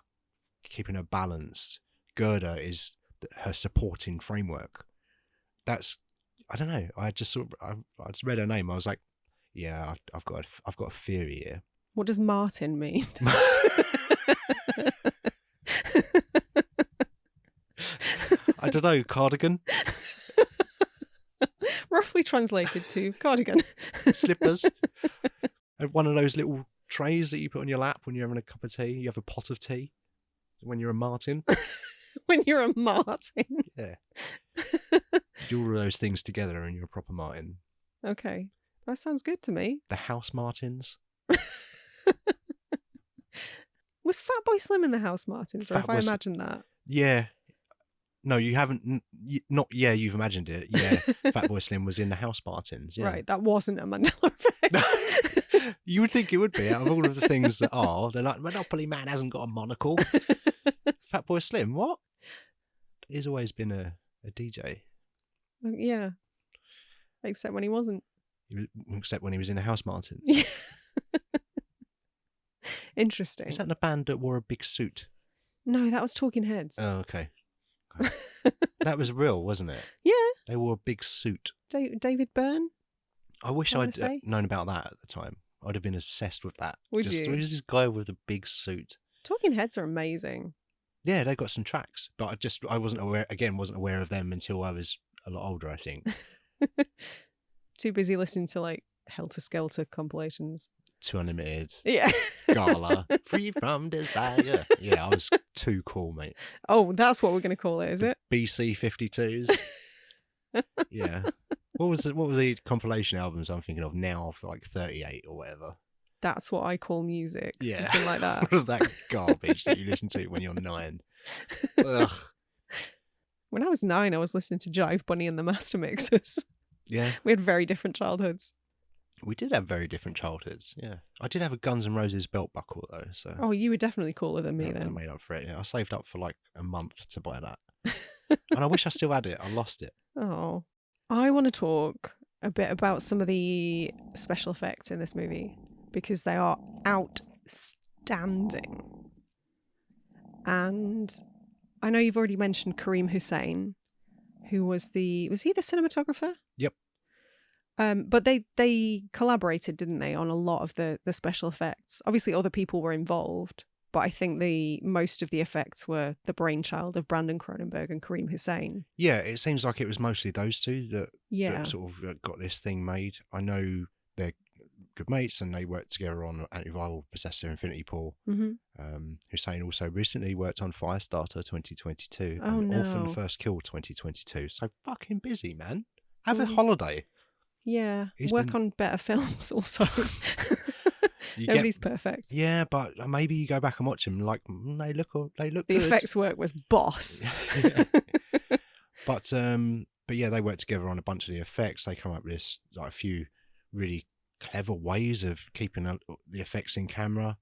Speaker 2: keeping her balanced. Gerda is her supporting framework. That's, I don't know. I just read her name. I was like, yeah, I've got a theory here.
Speaker 1: What does Martin mean?
Speaker 2: I don't know, cardigan,
Speaker 1: Roughly translated to cardigan.
Speaker 2: slippers, and one of those little trays that you put on your lap when you're having a cup of tea. You have a pot of tea when you're a Martin.
Speaker 1: When you're a Martin.
Speaker 2: Yeah. Do all of those things together and you're a proper Martin.
Speaker 1: Okay. That sounds good to me.
Speaker 2: The House Martins.
Speaker 1: Was Fatboy Slim in the House Martins, or if I
Speaker 2: Fatboy
Speaker 1: imagined that?
Speaker 2: Yeah. No, you haven't. Not. Yeah, you've imagined it. Yeah, Fatboy Slim was in the House Martins. Yeah.
Speaker 1: Right, that wasn't a Mandela effect.
Speaker 2: You would think it would be. Out of all of the things that are, they're like, Monopoly Man hasn't got a monocle. Fatboy Slim, what? He's always been a DJ.
Speaker 1: Yeah. Except when he wasn't.
Speaker 2: Except when he was in the House Martins.
Speaker 1: Yeah. Interesting.
Speaker 2: Is that the band that wore a big suit?
Speaker 1: No, that was Talking Heads.
Speaker 2: Oh, okay. That was real, wasn't it?
Speaker 1: Yeah.
Speaker 2: They wore a big suit.
Speaker 1: David Byrne?
Speaker 2: I wish
Speaker 1: I wanna
Speaker 2: I'd
Speaker 1: say.
Speaker 2: known about that at the time. I'd have been obsessed with that.
Speaker 1: Would you?
Speaker 2: Who's this guy with a big suit?
Speaker 1: Talking Heads are amazing.
Speaker 2: Yeah, they got some tracks, but I wasn't aware of them until I was a lot older, I think.
Speaker 1: Too busy listening to like Helter Skelter compilations.
Speaker 2: 2 Unlimited,
Speaker 1: Yeah.
Speaker 2: Gala, Free From Desire. Yeah, I was too cool, mate.
Speaker 1: Oh, that's what we're going to call it, is it?
Speaker 2: BC 52s. Yeah. What was the compilation albums I'm thinking of now for like 38 or whatever?
Speaker 1: That's what I call music.
Speaker 2: Yeah.
Speaker 1: Something like that.
Speaker 2: All of that garbage that you listen to when you're 9. Ugh.
Speaker 1: When I was 9, I was listening to Jive Bunny and the Master Mixers.
Speaker 2: Yeah.
Speaker 1: We had very different childhoods.
Speaker 2: We did have very different childhoods. Yeah. I did have a Guns N' Roses belt buckle though, so
Speaker 1: Oh, you were definitely cooler than me
Speaker 2: I
Speaker 1: then.
Speaker 2: made up for it. Yeah. I saved up for like a month to buy that. And I wish I still had it. I lost it.
Speaker 1: Oh. I want to talk a bit about some of the special effects in this movie because they are outstanding. And I know you've already mentioned Kareem Hussein, who was he the cinematographer?
Speaker 2: Yep.
Speaker 1: But they collaborated, didn't they, on a lot of the special effects. Obviously, other people were involved, but I think most of the effects were the brainchild of Brandon Cronenberg and Kareem Hussein.
Speaker 2: Yeah, it seems like it was mostly those two that sort of got this thing made. I know they're good mates and they worked together on Antiviral, Possessor, Infinity Pool.
Speaker 1: Mm-hmm.
Speaker 2: Hussein also recently worked on Firestarter 2022
Speaker 1: Oh,
Speaker 2: and
Speaker 1: no.
Speaker 2: Orphan First Kill 2022. So fucking busy, man. Have a holiday.
Speaker 1: Yeah, work on better films also. Nobody's perfect.
Speaker 2: Yeah, but maybe you go back and watch them. Like they look
Speaker 1: The
Speaker 2: good.
Speaker 1: effects work was boss.
Speaker 2: But yeah, they work together on a bunch of the effects. They come up with this, like, a few really clever ways of keeping the effects in camera.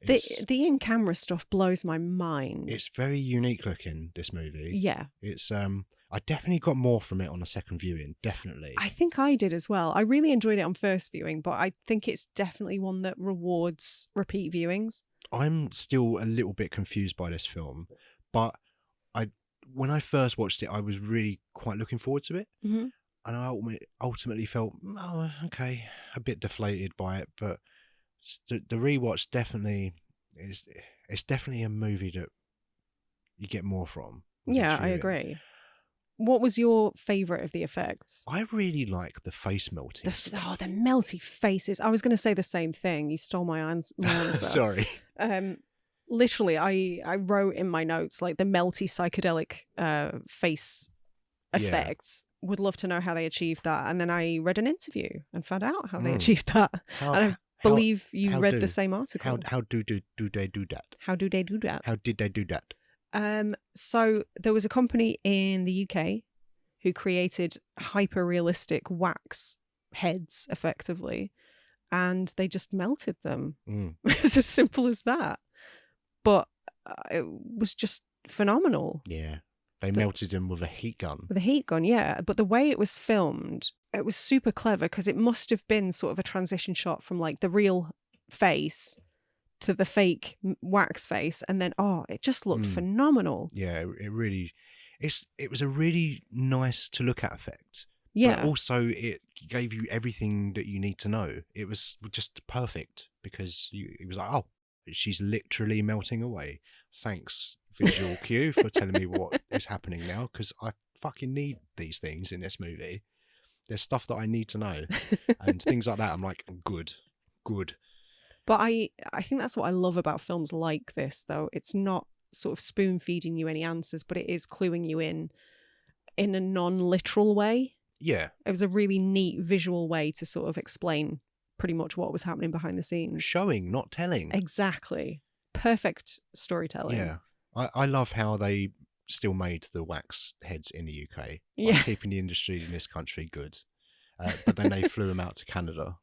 Speaker 1: The in-camera stuff blows my mind.
Speaker 2: It's very unique looking, this movie.
Speaker 1: Yeah.
Speaker 2: It's I definitely got more from it on a second viewing, definitely.
Speaker 1: I think I did as well. I really enjoyed it on first viewing, but I think it's definitely one that rewards repeat viewings.
Speaker 2: I'm still a little bit confused by this film, but when I first watched it, I was really quite looking forward to it.
Speaker 1: Mm-hmm.
Speaker 2: And I ultimately felt, oh, okay, a bit deflated by it, but the rewatch definitely it's definitely a movie that you get more from.
Speaker 1: Yeah, I agree. What was your favourite of the effects?
Speaker 2: I really like the face melting.
Speaker 1: The melty faces. I was going to say the same thing. You stole my answer.
Speaker 2: Sorry.
Speaker 1: Literally, I wrote in my notes like the melty psychedelic face effects. Would love to know how they achieved that. And then I read an interview and found out how they achieved that. And I believe you read the same article.
Speaker 2: How do they do that?
Speaker 1: How do they do that?
Speaker 2: How did they do that?
Speaker 1: So there was a company in the UK who created hyper-realistic wax heads, effectively, and they just melted them. It's as simple as that. But it was just phenomenal.
Speaker 2: Yeah. They melted them with a heat gun.
Speaker 1: With a heat gun, yeah. But the way it was filmed, it was super clever because it must have been sort of a transition shot from like the real face to the fake wax face, and then it just looked phenomenal.
Speaker 2: Yeah, it was a really nice to look at effect.
Speaker 1: Yeah,
Speaker 2: but also it gave you everything that you need to know. It was just perfect because it was like, oh, she's literally melting away. Thanks, visual cue, for telling me what is happening now, because I fucking need these things in this movie. There's stuff that I need to know, and things like that. I'm like, good.
Speaker 1: But I think that's what I love about films like this, though. It's not sort of spoon feeding you any answers, but it is cluing you in a non-literal way.
Speaker 2: Yeah.
Speaker 1: It was a really neat visual way to sort of explain pretty much what was happening behind the scenes.
Speaker 2: Showing, not telling.
Speaker 1: Exactly. Perfect storytelling.
Speaker 2: Yeah. I love how they still made the wax heads in the UK.
Speaker 1: Yeah.
Speaker 2: Keeping the industry in this country good. But then they flew them out to Canada.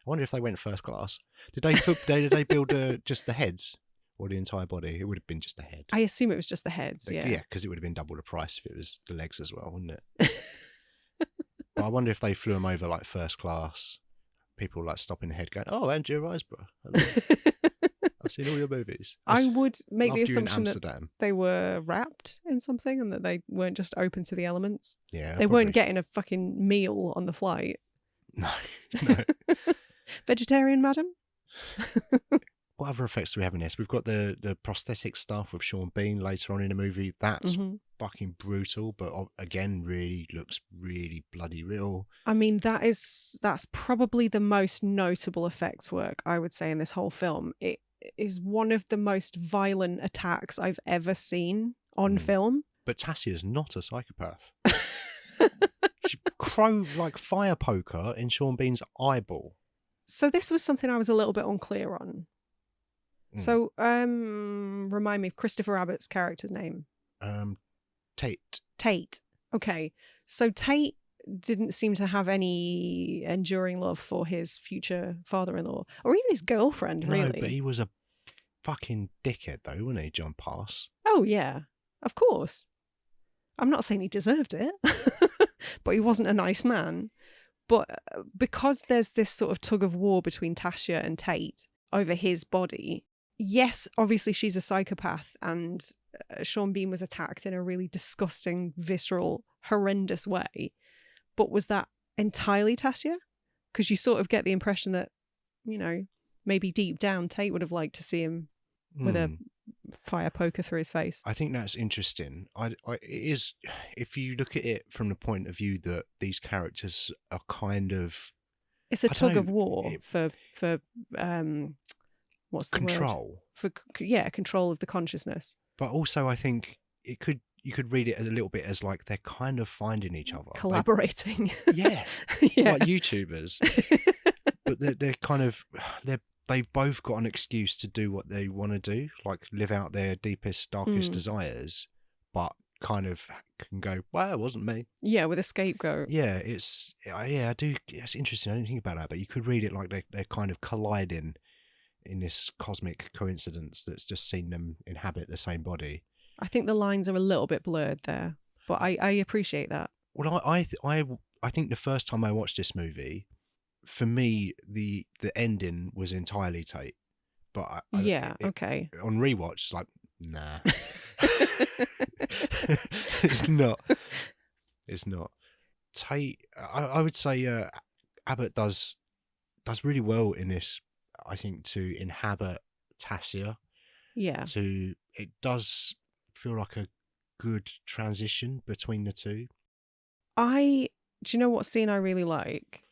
Speaker 2: I wonder if they went first class. Did they build just the heads or the entire body? It would have been just the head.
Speaker 1: I assume it was just the heads, yeah.
Speaker 2: Yeah, because it would have been double the price if it was the legs as well, wouldn't it? But I wonder if they flew them over like first class. People like stopping the head going, oh, Andrew Riseborough. I've seen all your movies.
Speaker 1: I would make the
Speaker 2: Loved you in
Speaker 1: assumption that
Speaker 2: Amsterdam.
Speaker 1: they were wrapped in something and that they weren't just open to the elements.
Speaker 2: Yeah,
Speaker 1: They weren't getting a fucking meal on the flight.
Speaker 2: No.
Speaker 1: Vegetarian, madam?
Speaker 2: What other effects do we have in this? We've got the prosthetic stuff with Sean Bean later on in the movie. That's fucking brutal, but again, really looks really bloody real.
Speaker 1: I mean, that's probably the most notable effects work, I would say, in this whole film. It is one of the most violent attacks I've ever seen on film.
Speaker 2: But Tassia's not a psychopath. She like fire poker in Sean Bean's eyeball.
Speaker 1: So this was something I was a little bit unclear on. So, remind me of Christopher Abbott's character's name. Tate. Okay. So Tate didn't seem to have any enduring love for his future father-in-law, or even his girlfriend, really.
Speaker 2: No, but he was a fucking dickhead, though, wasn't he, John Pass?
Speaker 1: Oh, yeah. Of course. I'm not saying he deserved it, but he wasn't a nice man. But because there's this sort of tug of war between Tasha and Tate over his body, yes, obviously she's a psychopath, and Sean Bean was attacked in a really disgusting, visceral, horrendous way. But was that entirely Tasha? Because you sort of get the impression that, you know, maybe deep down Tate would have liked to see him with a fire poker through his face.
Speaker 2: I think that's interesting. It is, if you look at it from the point of view that these characters are kind of,
Speaker 1: it's a tug of war for what's the
Speaker 2: control.
Speaker 1: word? Control of the consciousness.
Speaker 2: But also, I think you could read it a little bit as like they're kind of finding each other,
Speaker 1: collaborating.
Speaker 2: Yeah, like YouTubers. But they're kind of they've both got an excuse to do what they want to do, like live out their deepest, darkest desires, but kind of can go, well, it wasn't me.
Speaker 1: Yeah, with a scapegoat.
Speaker 2: Yeah, I do. It's interesting. I didn't think about that, but you could read it like they're kind of colliding in this cosmic coincidence that's just seen them inhabit the same body.
Speaker 1: I think the lines are a little bit blurred there, but I appreciate that.
Speaker 2: Well, I think the first time I watched this movie, for me, the ending was entirely Tate. But okay. On rewatch, it's like, nah. It's not. It's not. Tate, I would say Abbott does really well in this, I think, to inhabit Tassia.
Speaker 1: Yeah.
Speaker 2: It does feel like a good transition between the two.
Speaker 1: Do you know what scene I really like?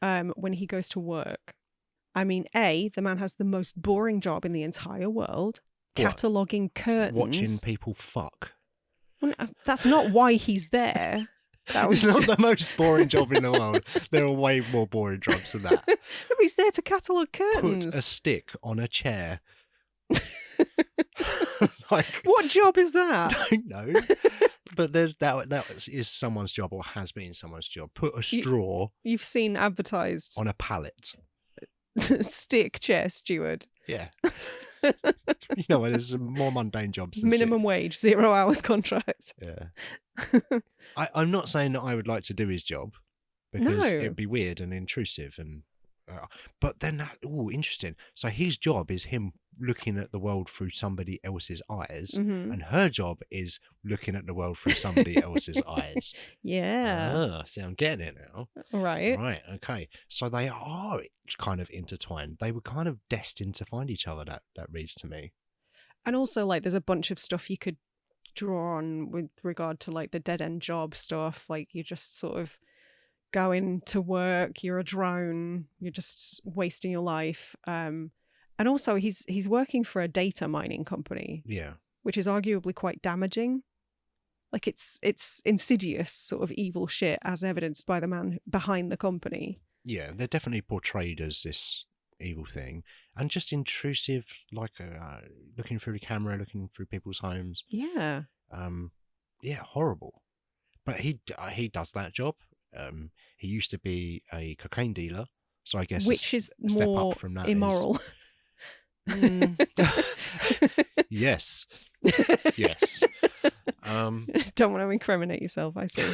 Speaker 1: When he goes to work. I mean, the man has the most boring job in the entire world. Cataloguing curtains.
Speaker 2: Watching people fuck.
Speaker 1: Well, that's not why he's there. That was
Speaker 2: not the most boring job in the world. There are way more boring jobs than that.
Speaker 1: But he's there to catalogue curtains.
Speaker 2: Put a stick on a chair. Like,
Speaker 1: what job is that?
Speaker 2: I don't know. But that is someone's job, or has been someone's job. Put a straw.
Speaker 1: You've seen advertised
Speaker 2: on a pallet.
Speaker 1: Stick chair steward.
Speaker 2: Yeah. You know, there's some more mundane jobs.
Speaker 1: Minimum wage, 0 hours contract.
Speaker 2: Yeah. I'm not saying that I would like to do his job, because it'd be weird and intrusive, and but then interesting. So his job is him looking at the world through somebody else's eyes, and her job is looking at the world through somebody else's eyes.
Speaker 1: Yeah.
Speaker 2: See, I'm getting it now.
Speaker 1: Right.
Speaker 2: Okay. So they are kind of intertwined. They were kind of destined to find each other. That reads to me. And
Speaker 1: also, like, there's a bunch of stuff you could draw on with regard to like the dead end job stuff. Like, you're just sort of going to work, you're a drone, you're just wasting your life. And also he's working for a data mining company.
Speaker 2: Yeah.
Speaker 1: Which is arguably quite damaging. Like, it's insidious sort of evil shit, as evidenced by the man behind the company.
Speaker 2: Yeah, they're definitely portrayed as this evil thing, and just intrusive, like looking through the camera, looking through people's homes.
Speaker 1: Yeah.
Speaker 2: Yeah, horrible. But he does that job. He used to be a cocaine dealer, so I guess
Speaker 1: which is
Speaker 2: a step
Speaker 1: more
Speaker 2: up from that
Speaker 1: immoral.
Speaker 2: Yes. Yes.
Speaker 1: Don't want to incriminate yourself, I see.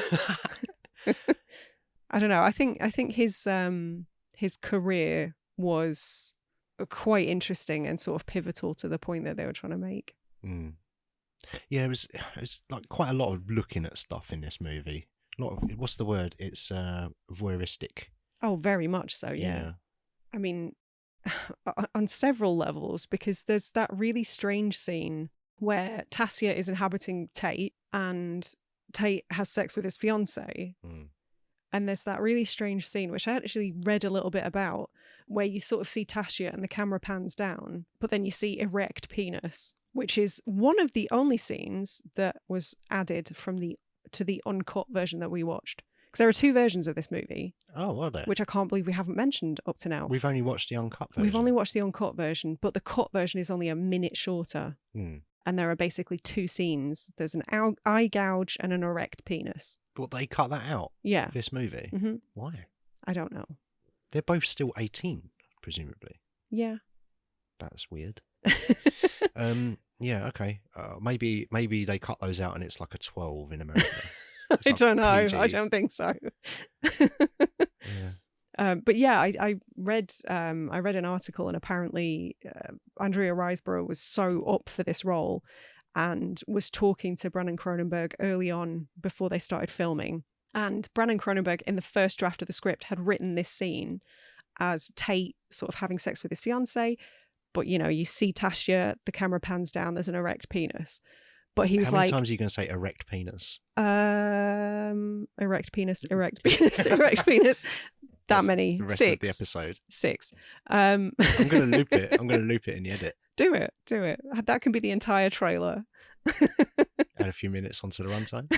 Speaker 1: I don't know. I think his career was quite interesting and sort of pivotal to the point that they were trying to make.
Speaker 2: Yeah, it was like quite a lot of looking at stuff in this movie. A lot of, what's the word? It's voyeuristic.
Speaker 1: Oh, very much so. Yeah. I mean, on several levels, because there's that really strange scene where Tassia is inhabiting Tate, and Tate has sex with his fiance. And there's that really strange scene, which I actually read a little bit about, where you sort of see Tassia and the camera pans down, but then you see erect penis, which is one of the only scenes that was added to the uncut version that we watched. Because there are two versions of this movie.
Speaker 2: Oh, are there?
Speaker 1: Which I can't believe we haven't mentioned up to now.
Speaker 2: We've only watched the uncut version.
Speaker 1: We've only watched the uncut version, but the cut version is only a minute shorter. And there are basically two scenes. There's an eye gouge and an erect penis.
Speaker 2: But they cut that out?
Speaker 1: Yeah.
Speaker 2: This movie? Why?
Speaker 1: I don't know.
Speaker 2: They're both still 18, presumably.
Speaker 1: Yeah.
Speaker 2: That's weird. Yeah, okay. Maybe they cut those out and it's like a 12 in America. It's
Speaker 1: I
Speaker 2: like
Speaker 1: don't know.
Speaker 2: PG.
Speaker 1: I don't think so.
Speaker 2: Yeah.
Speaker 1: But yeah, I read an article, and apparently Andrea Riseborough was so up for this role and was talking to Brandon Cronenberg early on before they started filming. And Brandon Cronenberg, in the first draft of the script, had written this scene as Tate sort of having sex with his fiancée. But, you know, you see Tasha, the camera pans down, there's an erect penis. But he was
Speaker 2: How many
Speaker 1: like,
Speaker 2: times are you going to say erect penis?
Speaker 1: erect penis, erect penis, erect penis. That
Speaker 2: That's
Speaker 1: many.
Speaker 2: the rest
Speaker 1: 6.
Speaker 2: of the episode.
Speaker 1: 6.
Speaker 2: I'm going to loop it. I'm going to loop it in the edit.
Speaker 1: Do it. That can be the entire trailer.
Speaker 2: Add a few minutes onto the runtime.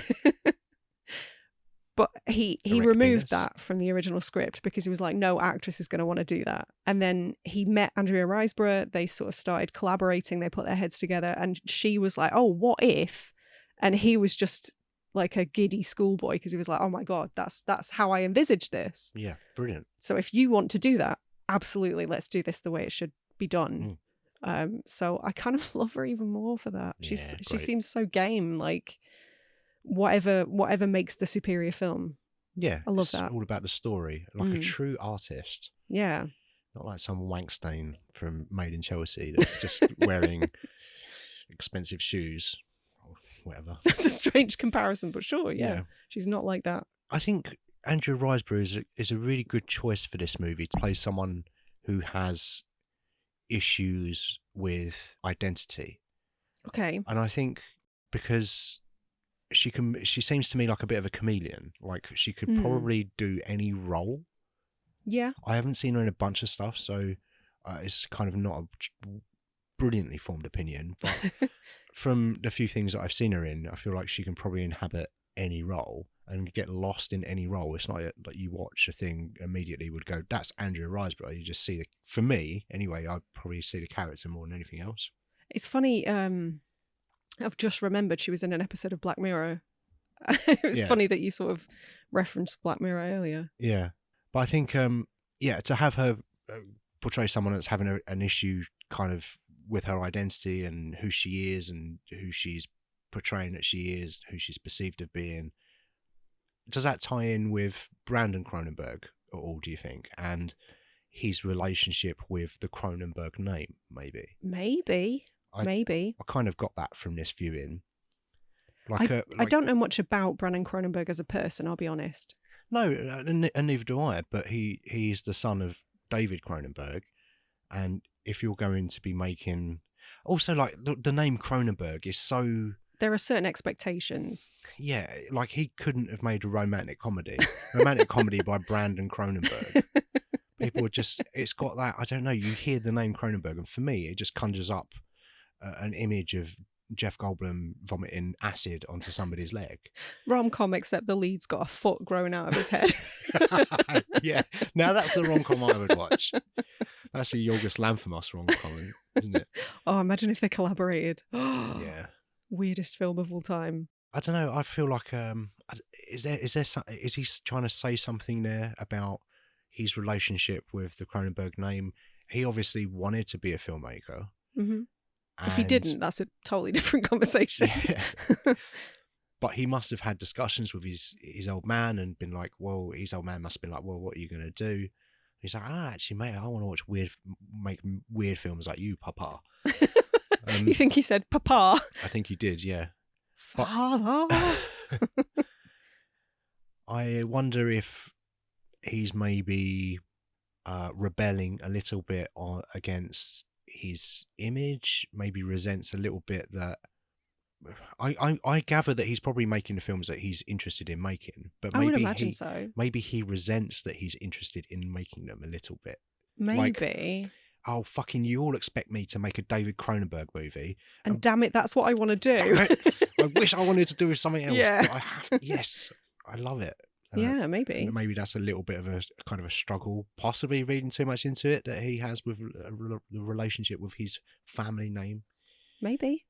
Speaker 1: But he
Speaker 2: Erect
Speaker 1: removed
Speaker 2: penis.
Speaker 1: that from the original script because he was like, no actress is going to want to do that. And then he met Andrea Riseborough. They sort of started collaborating. They put their heads together, and she was like, oh, what if? And he was just like a giddy schoolboy because he was like, oh my God, that's how I envisaged this.
Speaker 2: Yeah, brilliant.
Speaker 1: So if you want to do that, absolutely, let's do this the way it should be done. So I kind of love her even more for that. She seems so game, like whatever makes the superior film.
Speaker 2: Yeah,
Speaker 1: I love
Speaker 2: it's
Speaker 1: that.
Speaker 2: all about the story, like a true artist.
Speaker 1: Yeah.
Speaker 2: Not like some wankstain from Made in Chelsea that's just wearing expensive shoes or whatever.
Speaker 1: That's a strange comparison, but sure, yeah. She's not like that.
Speaker 2: I think Andrea Riseborough is a really good choice for this movie to play someone who has issues with identity.
Speaker 1: Okay.
Speaker 2: And I think because she seems to me like a bit of a chameleon. Like she could probably do any role.
Speaker 1: Yeah.
Speaker 2: I haven't seen her in a bunch of stuff, so it's kind of not a brilliantly formed opinion. But from the few things that I've seen her in, I feel like she can probably inhabit any role and get lost in any role. It's not like you watch a thing immediately would go, that's Andrea Riseborough. You just see for me anyway, I probably see the character more than anything else.
Speaker 1: It's funny. I've just remembered she was in an episode of Black Mirror. It was funny that you sort of referenced Black Mirror earlier.
Speaker 2: Yeah. But I think, to have her portray someone that's having an issue kind of with her identity and who she is and who she's portraying that she is, who she's perceived of being, does that tie in with Brandon Cronenberg at all, do you think? And his relationship with the Cronenberg name, maybe?
Speaker 1: Maybe. I
Speaker 2: kind of got that from this viewing.
Speaker 1: I don't know much about Brandon Cronenberg as a person, I'll be honest.
Speaker 2: No, and neither do I, but he is the son of David Cronenberg. And if you're going to be making... Also, like, the name Cronenberg is so...
Speaker 1: There are certain expectations.
Speaker 2: Yeah, like he couldn't have made a romantic comedy. Romantic comedy by Brandon Cronenberg. People would just... It's got that... I don't know, you hear the name Cronenberg, and for me, it just conjures up an image of Jeff Goldblum vomiting acid onto somebody's leg.
Speaker 1: Rom-com, except the lead's got a foot growing out of his head.
Speaker 2: Yeah, now that's the rom-com I would watch. That's a Yorgos Lanthimos rom-com, isn't it?
Speaker 1: Oh, imagine if they collaborated.
Speaker 2: Yeah.
Speaker 1: Weirdest film of all time.
Speaker 2: I don't know. I feel like is he trying to say something there about his relationship with the Cronenberg name? He obviously wanted to be a filmmaker.
Speaker 1: Mm-hmm. If he didn't, that's a totally different conversation.
Speaker 2: Yeah. But he must have had discussions with his old man and been like, well, his old man must have been like, well, what are you going to do? He's like, actually, mate, I want to make weird films like you, Papa.
Speaker 1: You think he said Papa?
Speaker 2: I think he did, yeah.
Speaker 1: Father.
Speaker 2: I wonder if he's maybe rebelling a little bit against his image, maybe resents a little bit that I gather that he's probably making the films that he's interested in making, but maybe
Speaker 1: I would imagine so.
Speaker 2: Maybe he resents that he's interested in making them a little bit.
Speaker 1: Maybe.
Speaker 2: Like, oh, fucking, you all expect me to make a David Cronenberg movie.
Speaker 1: And damn it, that's what I want to do.
Speaker 2: I wish I wanted to do something else,
Speaker 1: Yeah.
Speaker 2: but I have. Yes, I love it.
Speaker 1: Yeah, maybe.
Speaker 2: Maybe that's a little bit of a kind of a struggle, possibly reading too much into it, that he has with the relationship with his family name.
Speaker 1: Maybe.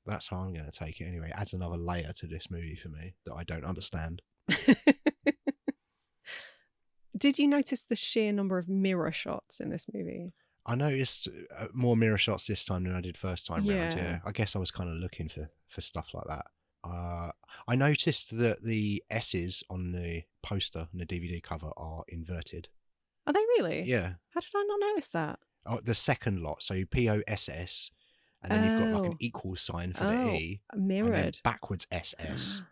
Speaker 2: That's how I'm going to take it anyway. It adds another layer to this movie for me that I don't understand.
Speaker 1: Did you notice the sheer number of mirror shots in this movie?
Speaker 2: I noticed more mirror shots this time than I did first time round.
Speaker 1: Yeah.
Speaker 2: Yeah, I guess I was kind of looking for stuff like that. I noticed that the S's on the poster and the DVD cover are inverted.
Speaker 1: Are they really?
Speaker 2: Yeah.
Speaker 1: How did I not notice that?
Speaker 2: Oh, the second lot, so POSS, and then you've got like an
Speaker 1: Oh.
Speaker 2: equal sign for the E, and then
Speaker 1: mirrored.
Speaker 2: backwards SS.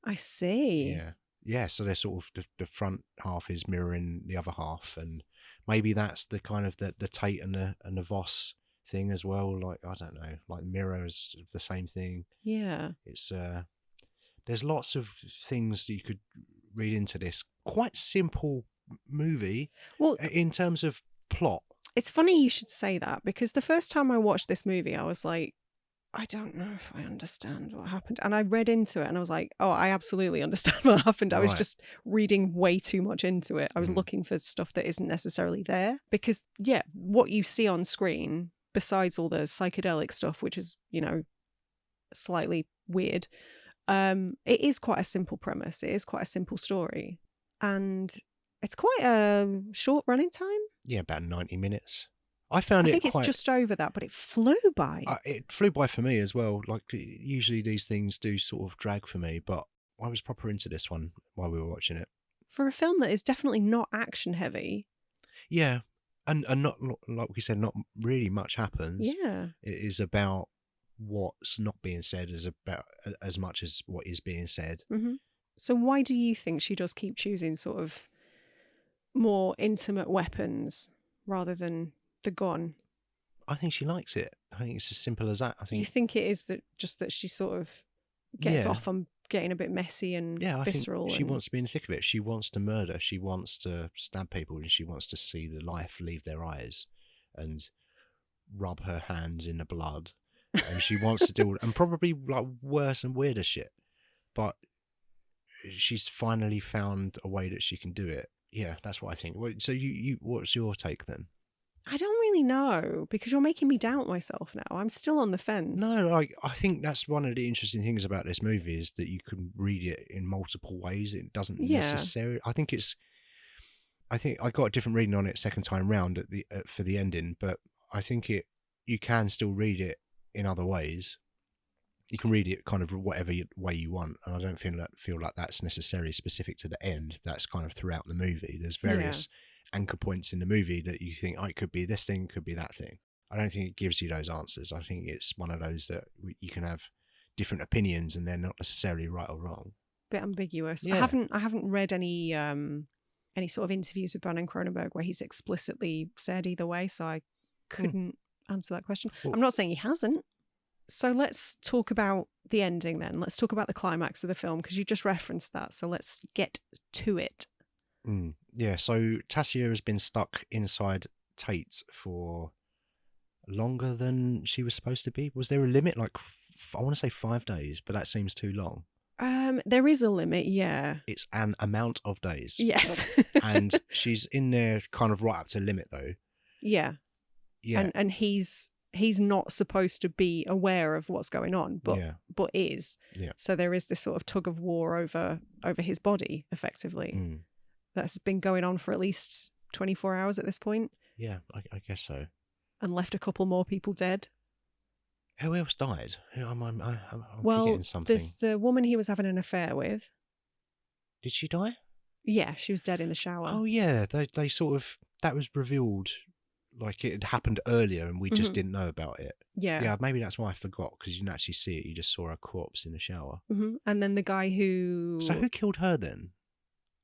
Speaker 1: I see.
Speaker 2: Yeah. Yeah, so they're sort of the front half is mirroring the other half, and maybe that's the kind of the Tate and the Voss thing as well. Like, I don't know, like mirrors of the same thing.
Speaker 1: Yeah.
Speaker 2: It's there's lots of things that you could read into this quite simple movie.
Speaker 1: Well,
Speaker 2: in terms of plot.
Speaker 1: it's funny you should say that, because the first time I watched this movie, I was like, I don't know if I understand what happened. And I read into it and I was like, oh, I absolutely understand what happened. I was
Speaker 2: Right.
Speaker 1: just reading way too much into it. I was looking for stuff that isn't necessarily there. Because, yeah, what you see on screen, besides all the psychedelic stuff, which is, you know, slightly weird, it is quite a simple premise. It is quite a simple story. And it's quite a short running time.
Speaker 2: Yeah, about 90 minutes. I found
Speaker 1: I
Speaker 2: it
Speaker 1: think
Speaker 2: quite...
Speaker 1: it's just over that, but it flew by.
Speaker 2: it flew by for me as well. Like, usually these things do sort of drag for me, but I was proper into this one while we were watching it.
Speaker 1: For a film that is definitely not action heavy.
Speaker 2: Yeah, and not, like we said, not really much happens.
Speaker 1: Yeah.
Speaker 2: It is about what's not being said as much as what is being said.
Speaker 1: Mm-hmm. So why do you think she does keep choosing sort of more intimate weapons rather than the gun?
Speaker 2: I think she likes it. I think it's as simple as that. I think
Speaker 1: You think it is that just that she sort of gets off on getting a bit messy and visceral?
Speaker 2: I think she wants to be in the thick of it. She wants to murder. She wants to stab people, and she wants to see the life leave their eyes and rub her hands in the blood. And she wants to do, and probably like worse and weirder shit. But she's finally found a way that she can do it. Yeah, that's what I think. So you what's your take then?
Speaker 1: I don't really know, because you're making me doubt myself now. I'm still on the fence.
Speaker 2: No, like, I think that's one of the interesting things about this movie is that you can read it in multiple ways. It doesn't necessarily. I think I got a different reading on it second time round for the ending, but I think you can still read it in other ways. You can read it kind of whatever way you want, and I don't feel like that's necessarily specific to the end. That's kind of throughout the movie. There's various anchor points in the movie that you think, oh, it could be this thing, could be that thing. I don't think it gives you those answers. I think it's one of those that you can have different opinions and they're not necessarily right or wrong.
Speaker 1: Bit ambiguous.
Speaker 2: Yeah.
Speaker 1: I haven't read any sort of interviews with Brandon Cronenberg where he's explicitly said either way, so I couldn't answer that question.
Speaker 2: Well,
Speaker 1: I'm not saying he hasn't. So let's talk about the ending then. Let's talk about the climax of the film, because you just referenced that. So let's get to it.
Speaker 2: Yeah, so Tassia has been stuck inside Tate for longer than she was supposed to be. Was there a limit? Like, I want to say 5 days, but that seems too long.
Speaker 1: There is a limit, yeah.
Speaker 2: It's an amount of days.
Speaker 1: Yes.
Speaker 2: And she's in there kind of right up to limit, though.
Speaker 1: Yeah.
Speaker 2: Yeah.
Speaker 1: And he's not supposed to be aware of what's going on, but is.
Speaker 2: Yeah.
Speaker 1: So there is this sort of tug of war over his body, effectively. That's been going on for at least 24 hours at this point.
Speaker 2: Yeah, I guess so.
Speaker 1: And left a couple more people dead.
Speaker 2: Who else died? I'm
Speaker 1: well,
Speaker 2: forgetting something.
Speaker 1: There's the woman he was having an affair with.
Speaker 2: Did she die?
Speaker 1: Yeah, she was dead in the shower.
Speaker 2: Oh, yeah. They sort of... That was revealed like it had happened earlier and we just didn't know about it.
Speaker 1: Yeah.
Speaker 2: Yeah, maybe that's why I forgot, because you didn't actually see it. You just saw a corpse in the shower.
Speaker 1: And then the guy who...
Speaker 2: So who killed her then?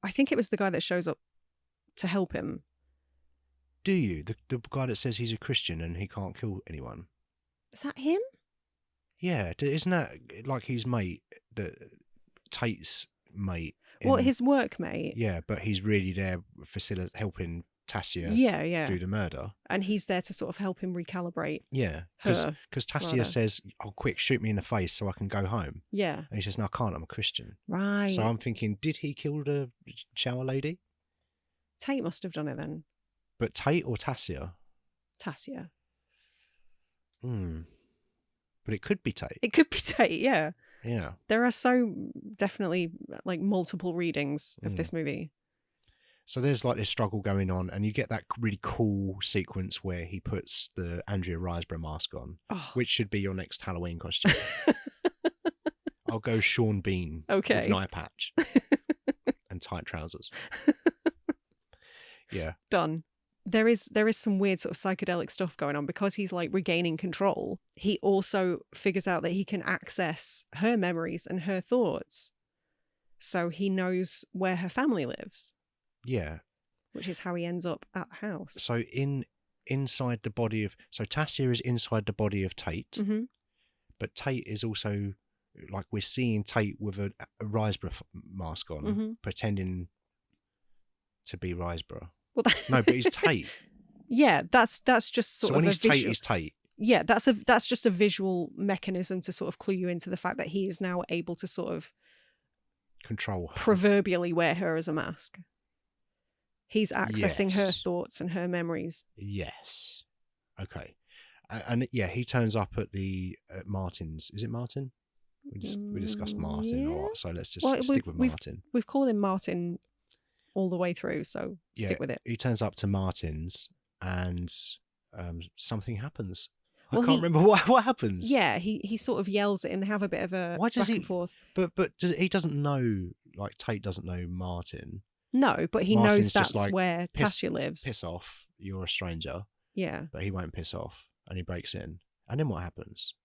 Speaker 1: I think it was the guy that shows up to help him.
Speaker 2: Do you? The guy that says he's a Christian and he can't kill anyone?
Speaker 1: Is that him?
Speaker 2: Yeah. Isn't that like his mate, Tate's mate?
Speaker 1: Well, his workmate.
Speaker 2: Yeah, but he's really there helping Tassia do the murder.
Speaker 1: And he's there to sort of help him recalibrate.
Speaker 2: Yeah, because Tassia says, oh, quick, shoot me in the face so I can go home.
Speaker 1: Yeah.
Speaker 2: And he says, no, I can't, I'm a Christian.
Speaker 1: Right.
Speaker 2: So I'm thinking, did he kill the shower lady?
Speaker 1: Tate must have done it then.
Speaker 2: But Tate or Tassia?
Speaker 1: Tassia.
Speaker 2: But it could be Tate.
Speaker 1: It could be Tate, yeah.
Speaker 2: Yeah.
Speaker 1: There are so definitely like multiple readings of this movie.
Speaker 2: So there's like this struggle going on, and you get that really cool sequence where he puts the Andrea Riseborough mask on,
Speaker 1: Oh.
Speaker 2: which should be your next Halloween costume. I'll go Sean Bean with
Speaker 1: Okay.
Speaker 2: an eye patch and tight trousers. Yeah.
Speaker 1: Done. There is some weird sort of psychedelic stuff going on because he's like regaining control. He also figures out that he can access her memories and her thoughts. So he knows where her family lives.
Speaker 2: Yeah.
Speaker 1: Which is how he ends up at the house.
Speaker 2: So inside the body of... So Tassia is inside the body of Tate.
Speaker 1: Mm-hmm.
Speaker 2: But Tate is also... Like, we're seeing Tate with a Riseborough mask on,
Speaker 1: Mm-hmm.
Speaker 2: pretending to be Riseborough.
Speaker 1: Well,
Speaker 2: No, but he's Tate.
Speaker 1: Yeah, that's just sort
Speaker 2: So
Speaker 1: of
Speaker 2: when
Speaker 1: a
Speaker 2: he's
Speaker 1: visual...
Speaker 2: Tate, he's Tate.
Speaker 1: Yeah, that's just a visual mechanism to sort of clue you into the fact that he is now able to sort of
Speaker 2: Control her.
Speaker 1: proverbially wear her as a mask. He's accessing her
Speaker 2: Yes.
Speaker 1: thoughts and her memories.
Speaker 2: Yes. Okay. And yeah, he turns up at the Martin's. Is it Martin? We discussed Martin a lot, so let's just stick with Martin.
Speaker 1: We've called him Martin all the way through, so stick with it.
Speaker 2: He turns up to Martin's and something happens.
Speaker 1: Well,
Speaker 2: I can't remember what happens.
Speaker 1: Yeah, he sort of yells at him. They have a bit of a
Speaker 2: Why does
Speaker 1: back and forth.
Speaker 2: But he doesn't know, like Tate doesn't know Martin.
Speaker 1: No, but he
Speaker 2: Martin's
Speaker 1: knows
Speaker 2: just
Speaker 1: that's
Speaker 2: like,
Speaker 1: where Tassia lives.
Speaker 2: Piss off, you're a stranger.
Speaker 1: Yeah.
Speaker 2: But he won't piss off, and he breaks in. And then what happens?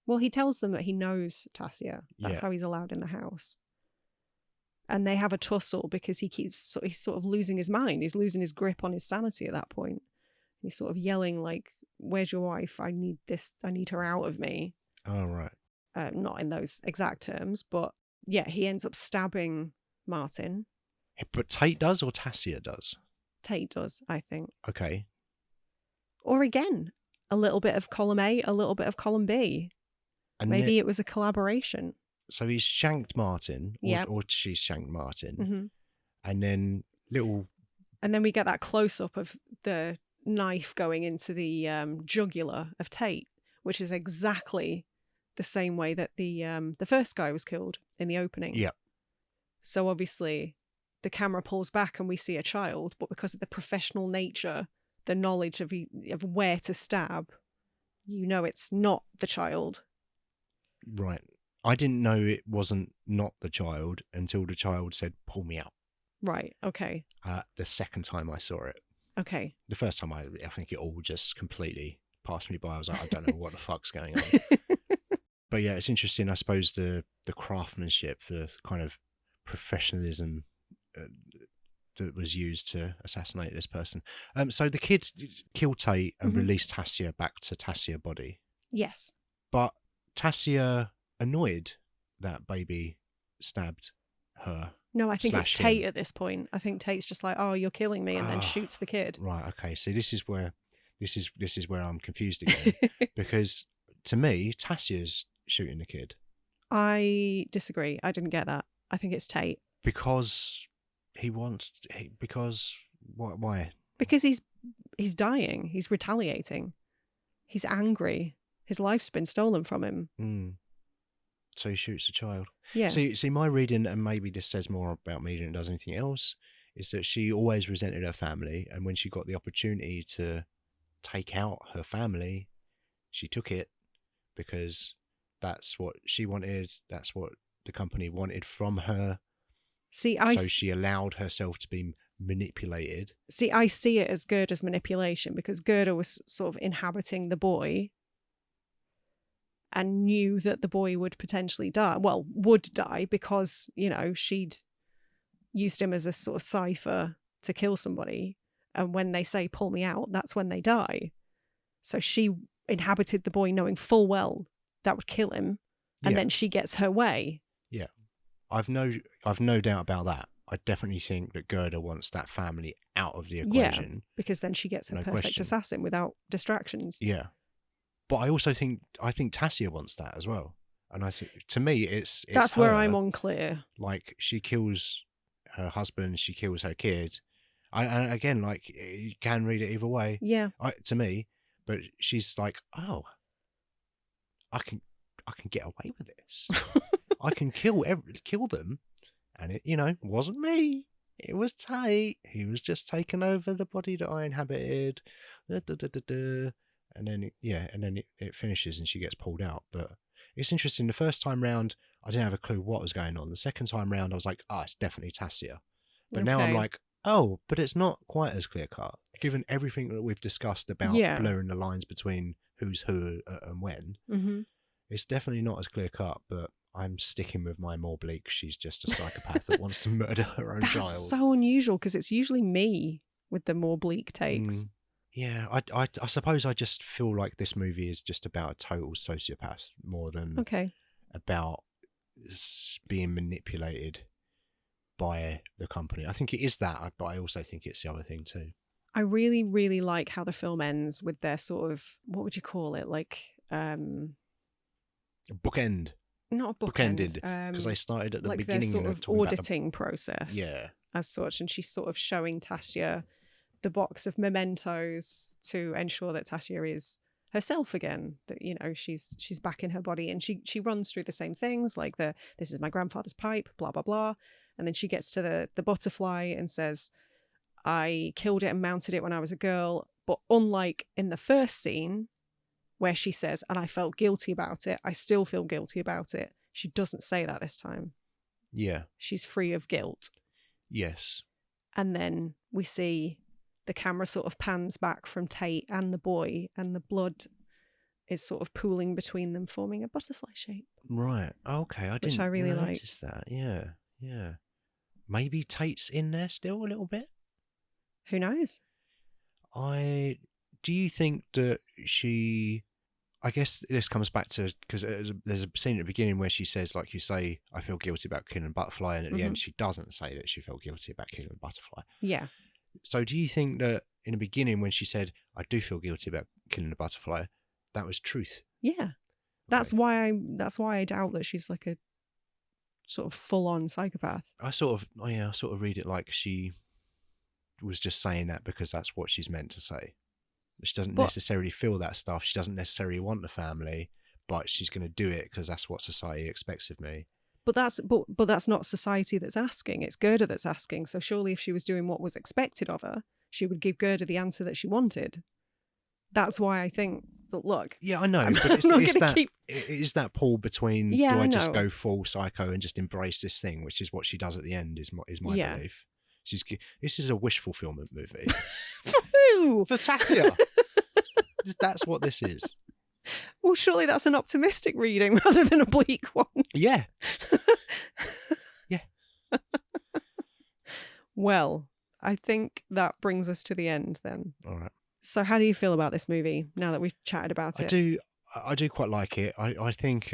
Speaker 1: Well, he tells them that he knows Tassia. That's
Speaker 2: Yeah.
Speaker 1: how he's allowed in the house. And they have a tussle because he's sort of losing his mind. He's losing his grip on his sanity at that point. He's sort of yelling like, "Where's your wife? I need this. I need her out of me."
Speaker 2: Oh, right.
Speaker 1: Not in those exact terms, but yeah, he ends up stabbing Martin.
Speaker 2: But Tate does, or Tassia does?
Speaker 1: Tate does, I think.
Speaker 2: Okay.
Speaker 1: Or again, a little bit of column A, a little bit of column B.
Speaker 2: And
Speaker 1: Maybe it was a collaboration.
Speaker 2: So he's shanked Martin,
Speaker 1: Yep.
Speaker 2: or she's shanked Martin,
Speaker 1: Mm-hmm.
Speaker 2: and then
Speaker 1: And then we get that close-up of the knife going into the jugular of Tate, which is exactly the same way that the first guy was killed in the opening.
Speaker 2: Yeah.
Speaker 1: So obviously the camera pulls back and we see a child, but because of the professional nature, the knowledge of where to stab, you know it's not the child.
Speaker 2: Right. I didn't know it wasn't not the child until the child said, "Pull me out."
Speaker 1: Right. Okay.
Speaker 2: The second time I saw it.
Speaker 1: Okay.
Speaker 2: The first time I think it all just completely passed me by. I was like, I don't know what the fuck's going on. But yeah, it's interesting. I suppose the craftsmanship, the kind of professionalism that was used to assassinate this person. So the kid killed Tate and released Tassia back to Tassia body.
Speaker 1: Yes.
Speaker 2: But Tassia annoyed that baby stabbed her.
Speaker 1: No, I think it's
Speaker 2: Slash
Speaker 1: Tate
Speaker 2: him.
Speaker 1: at this point. I think Tate's just like, "Oh, you're killing me," and then shoots the kid.
Speaker 2: Right. Okay. So this is where I'm confused again, because to me, Tassia's shooting the kid.
Speaker 1: I disagree. I didn't get that. I think it's Tate.
Speaker 2: Because why?
Speaker 1: Because he's dying. He's retaliating. He's angry. His life's been stolen from him.
Speaker 2: Mm. So he shoots the child.
Speaker 1: Yeah.
Speaker 2: See, my reading, and maybe this says more about me than it does anything else, is that she always resented her family, and when she got the opportunity to take out her family, she took it because that's what she wanted. That's what the company wanted from her.
Speaker 1: So
Speaker 2: she allowed herself to be manipulated.
Speaker 1: See, I see it as Gerda's manipulation because Gerda was sort of inhabiting the boy and knew that the boy would potentially die. Well, would die because, she'd used him as a sort of cipher to kill somebody. And when they say, "Pull me out," that's when they die. So she inhabited the boy knowing full well that would kill him. And then she gets her way.
Speaker 2: Yeah. I've no doubt about that. I definitely think that Gerda wants that family out of the equation.
Speaker 1: Yeah, because then she gets her perfect
Speaker 2: question.
Speaker 1: assassin without distractions.
Speaker 2: Yeah. But I also think Tassia wants that as well. And I think, to me, it's
Speaker 1: that's where
Speaker 2: her.
Speaker 1: I'm unclear.
Speaker 2: Like, she kills her husband, she kills her kid. And again, like, you can read it either way.
Speaker 1: Yeah.
Speaker 2: To me, but she's like, "Oh, I can get away with this. I can kill them, and it wasn't me." It was Tate. He was just taking over the body that I inhabited. Da, da, da, da, da. And then, it finishes and she gets pulled out. But it's interesting. The first time round, I didn't have a clue what was going on. The second time round, I was like, it's definitely Tassia. But now I'm
Speaker 1: Okay.
Speaker 2: like, oh, but it's not quite as clear cut. Given everything that we've discussed about
Speaker 1: Yeah.
Speaker 2: blurring the lines between who's who and when, it's definitely not as clear cut. But I'm sticking with my more bleak. She's just a psychopath that wants to murder her own child.
Speaker 1: That's so unusual because it's usually me with the more bleak takes.
Speaker 2: Yeah, I suppose I just feel like this movie is just about a total sociopath more than about being manipulated by the company. I think it is that, but I also think it's the other thing too.
Speaker 1: I really, really like how the film ends with their sort of, what would you call it? Like,
Speaker 2: A bookend.
Speaker 1: not a
Speaker 2: Bookended.
Speaker 1: bookend.
Speaker 2: Because they started at the
Speaker 1: like
Speaker 2: beginning
Speaker 1: their sort
Speaker 2: of
Speaker 1: of
Speaker 2: talking
Speaker 1: auditing process.
Speaker 2: Yeah.
Speaker 1: As such. And she's sort of showing Tassia the box of mementos to ensure that Tassia is herself again, that, you know, she's back in her body, and she runs through the same things, like this is my grandfather's pipe, blah blah blah, and then she gets to the butterfly and says, I killed it and mounted it when I was a girl. But unlike in the first scene where she says, and I felt guilty about it, I still feel guilty about it, she doesn't say that this time.
Speaker 2: Yeah.
Speaker 1: She's free of guilt.
Speaker 2: Yes.
Speaker 1: And then we see the camera sort of pans back from Tate and the boy, and the blood is sort of pooling between them, forming a butterfly shape.
Speaker 2: Right. Okay. I didn't
Speaker 1: really
Speaker 2: notice that. Yeah. Yeah. Maybe Tate's in there still a little bit.
Speaker 1: Who knows?
Speaker 2: Do you think that I guess this comes back to, because there's a scene at the beginning where she says, like you say, I feel guilty about killing a butterfly, and at the end she doesn't say that she felt guilty about killing a butterfly.
Speaker 1: Yeah.
Speaker 2: So do you think that in the beginning when she said, I do feel guilty about killing a butterfly, that was truth?
Speaker 1: Yeah. That's why I doubt that she's like a sort of full-on psychopath.
Speaker 2: I sort of read it like she was just saying that because that's what she's meant to say. She doesn't necessarily feel that stuff. She doesn't necessarily want the family, but she's going to do it because that's what society expects of me.
Speaker 1: But that's not society that's asking. It's Gerda that's asking. So surely if she was doing what was expected of her, she would give Gerda the answer that she wanted. That's why I think that, look.
Speaker 2: Yeah, I know, but it is that pull between, do I just go full psycho and just embrace this thing, which is what she does at the end, is my belief. This is a wish fulfillment movie.
Speaker 1: For who?
Speaker 2: For Tassia. That's what this is.
Speaker 1: Well, surely that's an optimistic reading rather than a bleak one.
Speaker 2: Yeah. Yeah.
Speaker 1: Well, I think that brings us to the end then.
Speaker 2: All right.
Speaker 1: So how do you feel about this movie now that we've chatted about it?
Speaker 2: I do quite like it. I think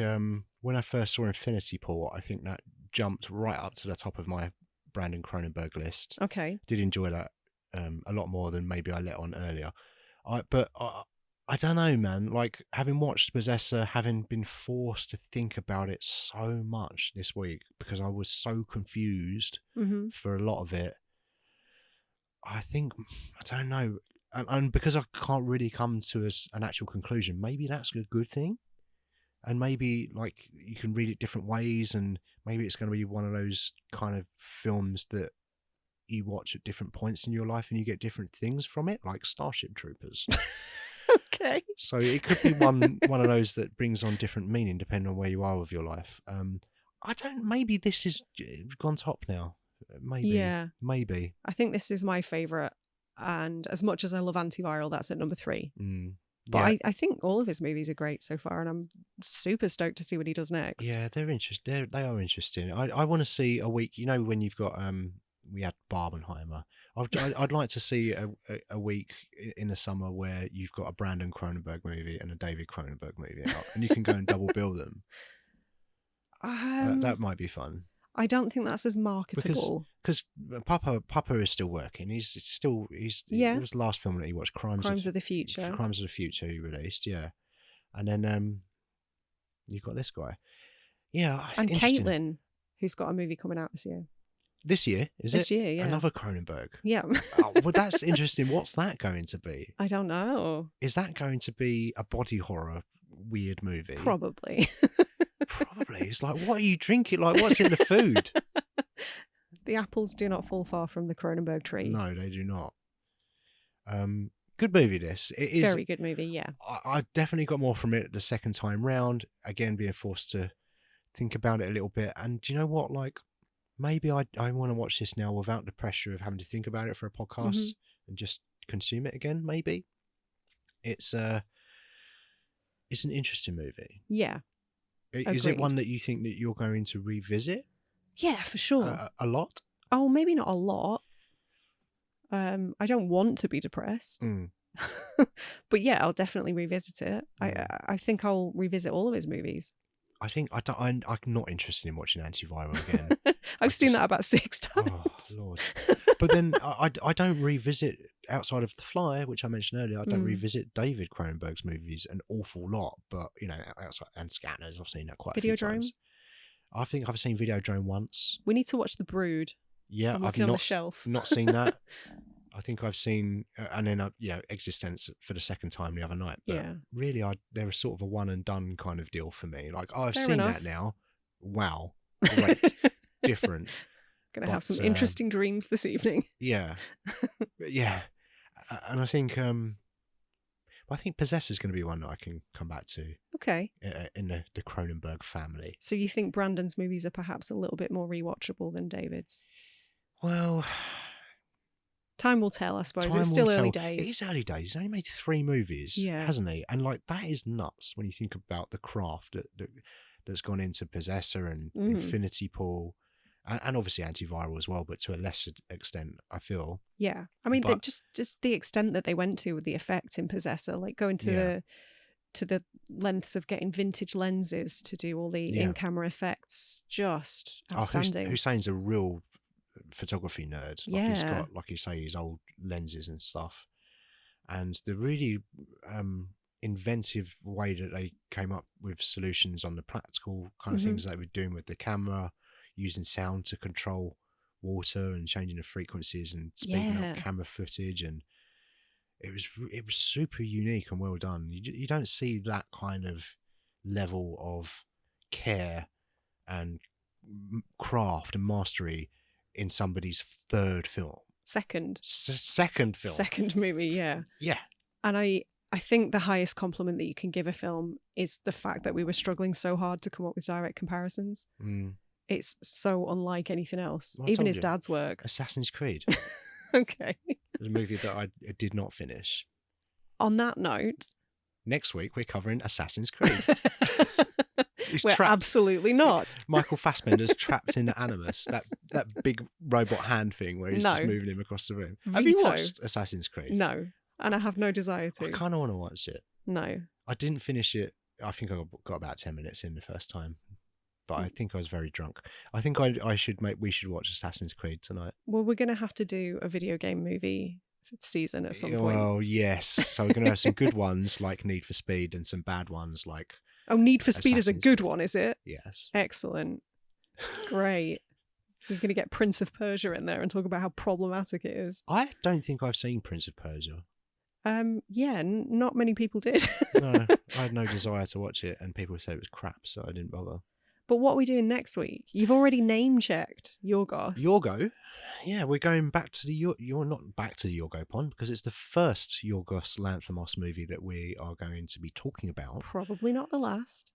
Speaker 2: when I first saw Infinity Pool, I think that jumped right up to the top of my Brandon Cronenberg list.
Speaker 1: Okay.
Speaker 2: Did enjoy that a lot more than maybe I let on earlier. But I don't know, man. Like, having watched Possessor, having been forced to think about it so much this week because I was so confused for a lot of it, I don't know. And because I can't really come to an actual conclusion, maybe that's a good thing. And maybe, like, you can read it different ways, and maybe it's going to be one of those kind of films that you watch at different points in your life and you get different things from it, like Starship Troopers.
Speaker 1: Okay.
Speaker 2: So it could be one of those that brings on different meaning depending on where you are with your life. Maybe this is gone top now. Maybe.
Speaker 1: Yeah.
Speaker 2: Maybe.
Speaker 1: I think this is my favourite. And as much as I love Antiviral, that's at number 3. But
Speaker 2: Yeah.
Speaker 1: I think all of his movies are great so far, and I'm super stoked to see what he does next.
Speaker 2: Yeah, they're interesting. They are interesting. I want to see a week. You know, when you've got we had Barbenheimer. I'd like to see a week in the summer where you've got a Brandon Cronenberg movie and a David Cronenberg movie out, and you can go and double bill them. That might be fun.
Speaker 1: I don't think that's as marketable.
Speaker 2: Because Papa is still working. It was the last film that he watched, Crimes of the Future. Crimes of the Future he released, yeah. And then you've got this guy. Yeah.
Speaker 1: And Caitlin, who's got a movie coming out this year.
Speaker 2: This year, is it?
Speaker 1: This year, yeah.
Speaker 2: Another Cronenberg.
Speaker 1: Yeah.
Speaker 2: Well, that's interesting. What's that going to be?
Speaker 1: I don't know.
Speaker 2: Is that going to be a body horror weird movie?
Speaker 1: Probably.
Speaker 2: Probably. It's like, what are you drinking? Like, what's in the food?
Speaker 1: The apples do not fall far from the Cronenberg tree.
Speaker 2: No, they do not. Good movie, this. It is
Speaker 1: very good movie, yeah.
Speaker 2: I definitely got more from it the second time round. Again, being forced to think about it a little bit. And do you know what? Like, maybe I want to watch this now without the pressure of having to think about it for a podcast and just consume it again, maybe. It's an interesting movie.
Speaker 1: Yeah.
Speaker 2: Is it one that you think that you're going to revisit?
Speaker 1: Yeah, for sure.
Speaker 2: A lot?
Speaker 1: Oh, maybe not a lot. I don't want to be depressed. But yeah, I'll definitely revisit it. I think I'll revisit all of his movies.
Speaker 2: I think I'm not interested in watching Antiviral again.
Speaker 1: I've seen that about 6 times.
Speaker 2: Oh, Lord. But then I don't revisit, outside of The Fly, which I mentioned earlier, I don't revisit David Cronenberg's movies an awful lot. But, you know, outside, and Scanners, I've seen that quite a few times. I think I've seen Videodrome once.
Speaker 1: We need to watch The Brood.
Speaker 2: Yeah,
Speaker 1: I've not, on the shelf.
Speaker 2: Not seen that. I think I've seen, and then Existence for the second time the other night. But really, they were sort of a one and done kind of deal for me. Like, I've seen that now. Wow, great, different.
Speaker 1: Gonna have some interesting dreams this evening.
Speaker 2: Yeah, yeah, and I think Possessor is going to be one that I can come back to.
Speaker 1: Okay.
Speaker 2: In the Cronenberg family.
Speaker 1: So you think Brandon's movies are perhaps a little bit more rewatchable than David's?
Speaker 2: Well,
Speaker 1: time will tell, I suppose. It's still early days.
Speaker 2: It is early days. He's only made 3 movies, hasn't he? And like, that is nuts when you think about the craft that's gone into Possessor and Infinity Pool, and obviously Antiviral as well, but to a lesser extent, I feel.
Speaker 1: Yeah, I mean, just the extent that they went to with the effects in Possessor, like going to the lengths of getting vintage lenses to do all the in-camera effects, just outstanding.
Speaker 2: Hussein's a real photography nerd. Like, he's got, like you say, his old lenses and stuff, and the really inventive way that they came up with solutions on the practical kind of things they were doing with the camera, using sound to control water and changing the frequencies and speeding up camera footage, and it was super unique and well done. You don't see that kind of level of care and craft and mastery in somebody's third film. Second film.
Speaker 1: Second movie, yeah.
Speaker 2: Yeah.
Speaker 1: And I think the highest compliment that you can give a film is the fact that we were struggling so hard to come up with direct comparisons. It's so unlike anything else.
Speaker 2: Well,
Speaker 1: even his dad's work.
Speaker 2: Assassin's Creed.
Speaker 1: Okay.
Speaker 2: A movie that I did not finish.
Speaker 1: On that note,
Speaker 2: next week we're covering Assassin's Creed.
Speaker 1: We're absolutely not.
Speaker 2: Michael Fassbender's trapped in the Animus, that big robot hand thing where he's just moving him across the room. Have you watched Assassin's Creed?
Speaker 1: No, and I have no desire to.
Speaker 2: I kind of want to watch it.
Speaker 1: No.
Speaker 2: I didn't finish it. I think I got about 10 minutes in the first time, but I think I was very drunk. I think we should watch Assassin's Creed tonight.
Speaker 1: Well, we're going to have to do a video game movie season at some point.
Speaker 2: Well, yes. So we're going to have some good ones like Need for Speed and some bad ones like...
Speaker 1: Oh, Need for Speed is a good one, is it?
Speaker 2: Yes.
Speaker 1: Excellent. Great. You're going to get Prince of Persia in there and talk about how problematic it is.
Speaker 2: I don't think I've seen Prince of Persia.
Speaker 1: Yeah, not many people did.
Speaker 2: No, I had no desire to watch it, and people said it was crap, so I didn't bother.
Speaker 1: But what are we doing next week? You've already name-checked Yorgos.
Speaker 2: Yorgo? Yeah, we're going back to you're not back to the Yorgo pond, because it's the first Yorgos Lanthimos movie that we are going to be talking about.
Speaker 1: Probably not the last.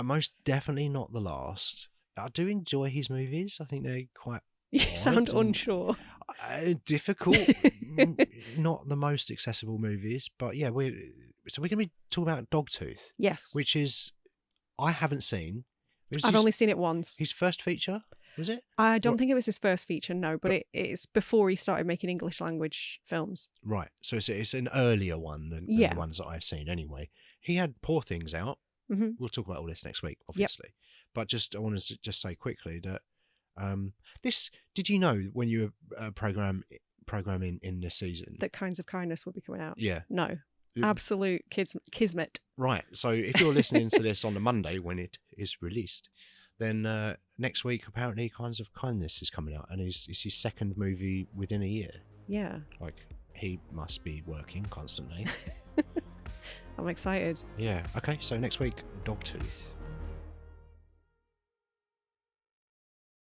Speaker 2: Most definitely not the last. I do enjoy his movies. I think they're quite...
Speaker 1: You sound unsure.
Speaker 2: Difficult. Not the most accessible movies, but yeah, we're going to be talking about Dogtooth.
Speaker 1: Yes.
Speaker 2: Which is... I haven't seen...
Speaker 1: I've only seen it once.
Speaker 2: His first feature, was it?
Speaker 1: I don't think it was his first feature, no, but it's before he started making English language films.
Speaker 2: Right, so it's an earlier one than the ones that I've seen anyway. He had Poor Things out. We'll talk about all this next week, obviously. But I want to just say quickly that did you know when you were programming in this season
Speaker 1: that Kinds of Kindness would be coming out?
Speaker 2: Yeah.
Speaker 1: No. Absolute kismet.
Speaker 2: Right. So if you're listening to this on the Monday when it is released, then next week apparently Kinds of Kindness is coming out, and it's his second movie within a year.
Speaker 1: Yeah.
Speaker 2: Like, he must be working constantly.
Speaker 1: I'm excited.
Speaker 2: Yeah. Okay. So next week, Dogtooth.